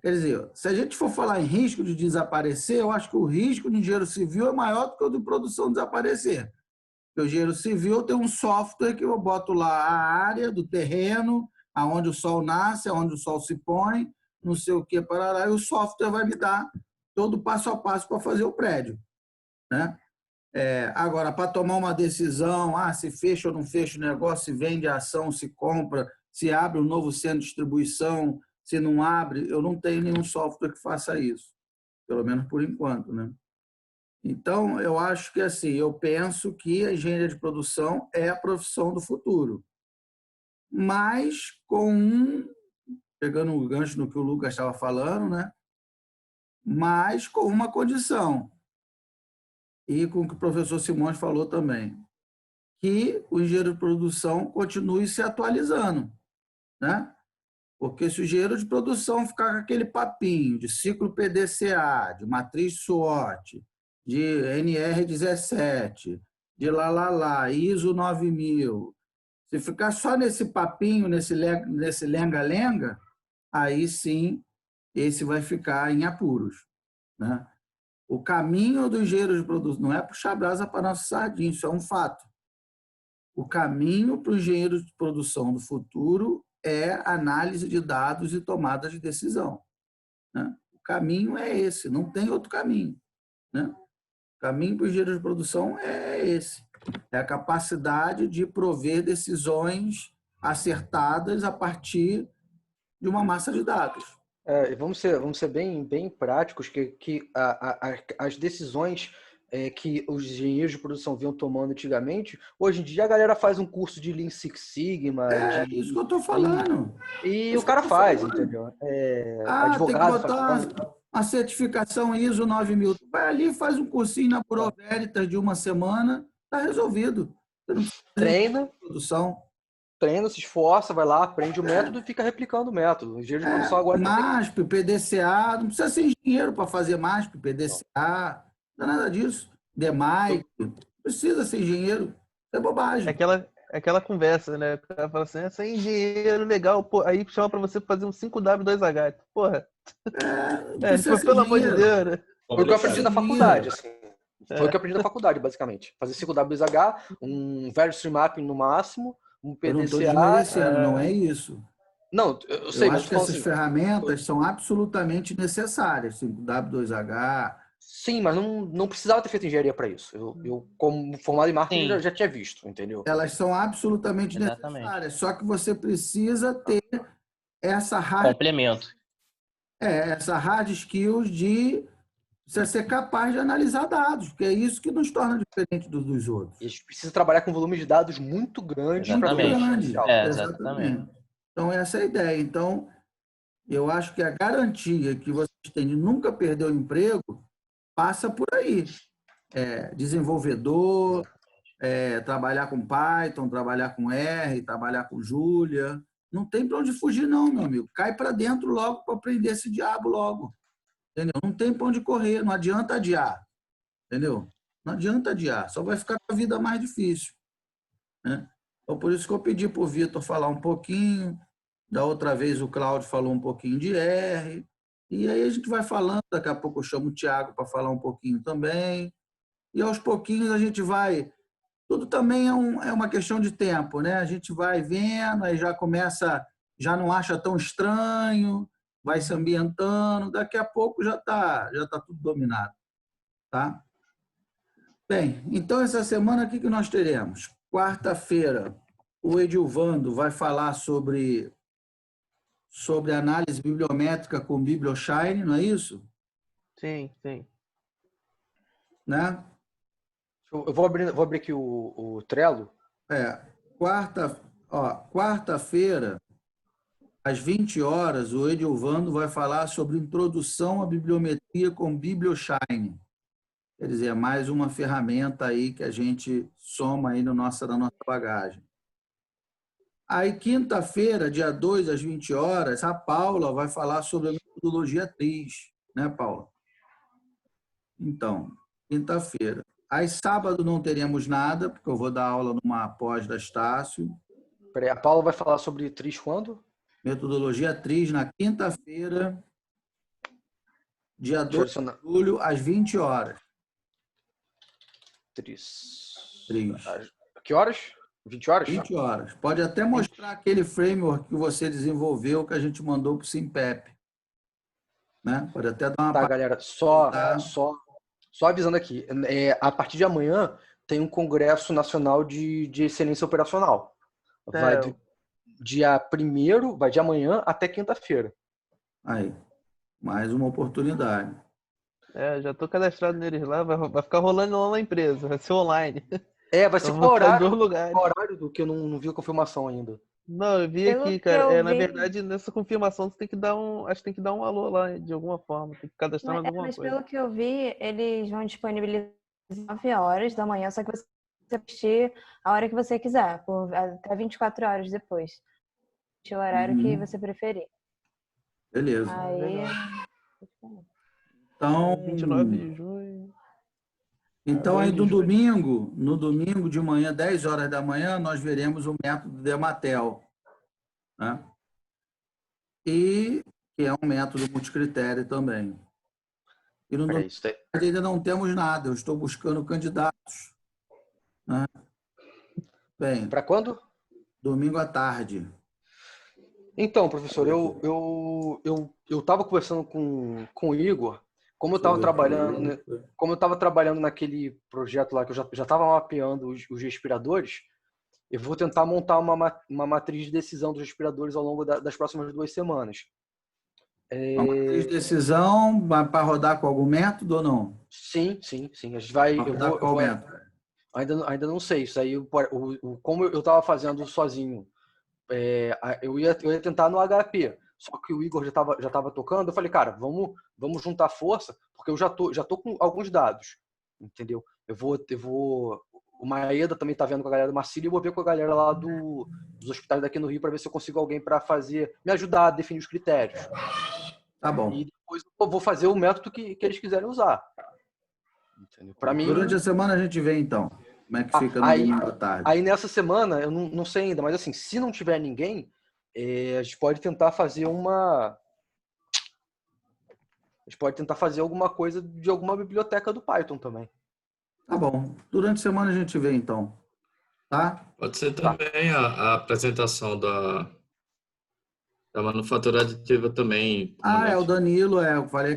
Quer dizer, se a gente for falar em risco de desaparecer, eu acho que o risco do engenheiro civil é maior do que o de produção desaparecer. Porque o engenheiro civil tem um software que eu boto lá a área do terreno, aonde o sol nasce, aonde o sol se põe, não sei o que, parará, e o software vai me dar todo o passo a passo para fazer o prédio, né? Agora, para tomar uma decisão, se fecha ou não fecha o negócio, se vende a ação, se compra, se abre um novo centro de distribuição, se não abre, eu não tenho nenhum software que faça isso, pelo menos por enquanto, né? Então, eu acho que assim, eu penso que a engenharia de produção é a profissão do futuro, mas pegando o gancho no que o Lucas estava falando, né? Mas com uma condição, e com o que o professor Simões falou também, que o engenheiro de produção continue se atualizando, né? Porque se o engenheiro de produção ficar com aquele papinho de ciclo PDCA, de matriz SWOT, de NR17, de ISO 9000, se ficar só nesse papinho, nesse lenga-lenga, aí sim, esse vai ficar em apuros, né? O caminho do engenheiro de produção não é puxar brasa para nossa sardinha, isso é um fato. O caminho para o engenheiro de produção do futuro é análise de dados e tomada de decisão, né? O caminho é esse, não tem outro caminho, né? O caminho para o engenheiro de produção é esse. É a capacidade de prover decisões acertadas a partir de uma massa de dados. Vamos ser bem práticos, que as decisões que os engenheiros de produção vinham tomando antigamente, hoje em dia a galera faz um curso de Lean Six Sigma. Isso que eu estou falando. E o cara faz, entendeu? Advogado tem que botar uma certificação ISO 9000. Tu vai ali, faz um cursinho na Bureau Veritas de uma semana, está resolvido. Você não treina, produção. Treina, se esforça, vai lá, aprende o método e fica replicando o método. O engenheiro de produção agora... MASP, PDCA, não precisa ser engenheiro para fazer MASP, PDCA, não é nada disso. DMAIC, não precisa ser engenheiro, é bobagem. Aquela conversa, né? O cara fala assim, você é engenheiro, legal, pô, aí chama para você fazer um 5W2H. Porra. Pelo amor de Deus, né? Foi o que eu aprendi na faculdade, assim. Foi o que eu aprendi na faculdade, basicamente. Fazer 5W2H, um Value Stream Mapping no máximo, um PDCA... Eu não estou desmerecendo, não é isso. Não, eu sei, eu acho que essas assim, ferramentas são absolutamente necessárias, 5W2H... Sim, mas não precisava ter feito engenharia para isso. Eu, como formado em marketing, já tinha visto, entendeu? Elas são absolutamente necessárias, só que você precisa ter essa complemento. Essa hard skills de você ser capaz de analisar dados, porque é isso que nos torna diferente dos outros. A gente precisa trabalhar com volume de dados muito grande. Exatamente. Então, essa é a ideia. Então, eu acho que a garantia que vocês têm de nunca perder o emprego passa por aí. Desenvolvedor, trabalhar com Python, trabalhar com R, trabalhar com Julia. Não tem para onde fugir, não, meu amigo. Cai para dentro logo para aprender esse diabo logo. Entendeu? Não tem para onde correr, não adianta adiar. Entendeu? Não adianta adiar, só vai ficar com a vida mais difícil, né? Então, por isso que eu pedi para o Vitor falar um pouquinho, da outra vez o Cláudio falou um pouquinho de R, e aí a gente vai falando, daqui a pouco eu chamo o Thiago para falar um pouquinho também, e aos pouquinhos a gente vai... Tudo também é uma questão de tempo, né? A gente vai vendo, aí já começa, já não acha tão estranho, vai se ambientando, daqui a pouco já tá tudo dominado, tá? Bem, então essa semana o que nós teremos? Quarta-feira, o Edilvando vai falar sobre análise bibliométrica com BiblioShine, não é isso? Sim, sim. né? Eu vou abrir aqui o Trello. Quarta-feira, às 20 horas, o Edilvando vai falar sobre introdução à bibliometria com BiblioShine. Quer dizer, mais uma ferramenta aí que a gente soma aí na nossa bagagem. Aí, quinta-feira, dia 2, às 20 horas, a Paula vai falar sobre a metodologia TRIZ, né, Paula? Então, quinta-feira. Aí, sábado, não teremos nada, porque eu vou dar aula numa pós da Estácio. Peraí, a Paula vai falar sobre TRIZ quando? Metodologia TRIZ na quinta-feira, dia 2 de julho, às 20 horas. TRIZ. TRIZ. Que horas? 20 horas? 20 horas. Pode até mostrar aquele framework que você desenvolveu, que a gente mandou para o Simpep. Né? Pode até dar uma... Tá, galera, só avisando aqui. A partir de amanhã tem um Congresso Nacional de Excelência Operacional. Vai dia 1º, vai de amanhã até quinta-feira. Aí, mais uma oportunidade. Já tô cadastrado neles lá, vai ficar rolando lá na empresa, vai ser online. Vai ser qual horário do que eu não vi a confirmação ainda. Não, eu vi aqui, cara. Na verdade, nessa confirmação você tem que dar acho que tem que dar um alô lá de alguma forma, tem que cadastrar alguma coisa. Mas pelo que eu vi, eles vão disponibilizar 9 horas da manhã, só que você pode assistir a hora que você quiser, até 24 horas depois. O horário que você preferir. Beleza. Aí... Então, 29 de junho. Então, aí no domingo de manhã, 10 horas da manhã, nós veremos o método Dematel, né? E que é um método multicritério também. E no domingo ainda não temos nada, eu estou buscando candidatos. Né? Bem, para quando? Domingo à tarde. Então, professor, eu estava conversando com o Igor. Como eu estava trabalhando naquele projeto lá que eu já estava mapeando os respiradores, eu vou tentar montar uma matriz de decisão dos respiradores ao longo das próximas 2 semanas. Uma matriz de decisão para rodar com algum método ou não? Sim. A gente vai. Qual método? Ainda não sei. Isso aí, como eu estava fazendo sozinho, eu ia tentar no HP. Só que o Igor já estava tocando, eu falei, cara, vamos juntar força, porque eu já tô com alguns dados, entendeu? O Maeda também tá vendo com a galera do Marcílio, e eu vou ver com a galera lá dos hospitais daqui no Rio para ver se eu consigo alguém para me ajudar a definir os critérios. Tá bom. E depois eu vou fazer o método que eles quiserem usar. Entendeu? Para mim. Durante a semana a gente vê então como é que fica no domingo à tarde. Aí nessa semana, eu não sei ainda, mas assim, se não tiver ninguém, a gente pode tentar fazer alguma coisa de alguma biblioteca do Python também. Tá bom. Durante a semana a gente vê, então. Tá? Pode ser também a apresentação da manufatura aditiva também. O Danilo, eu falei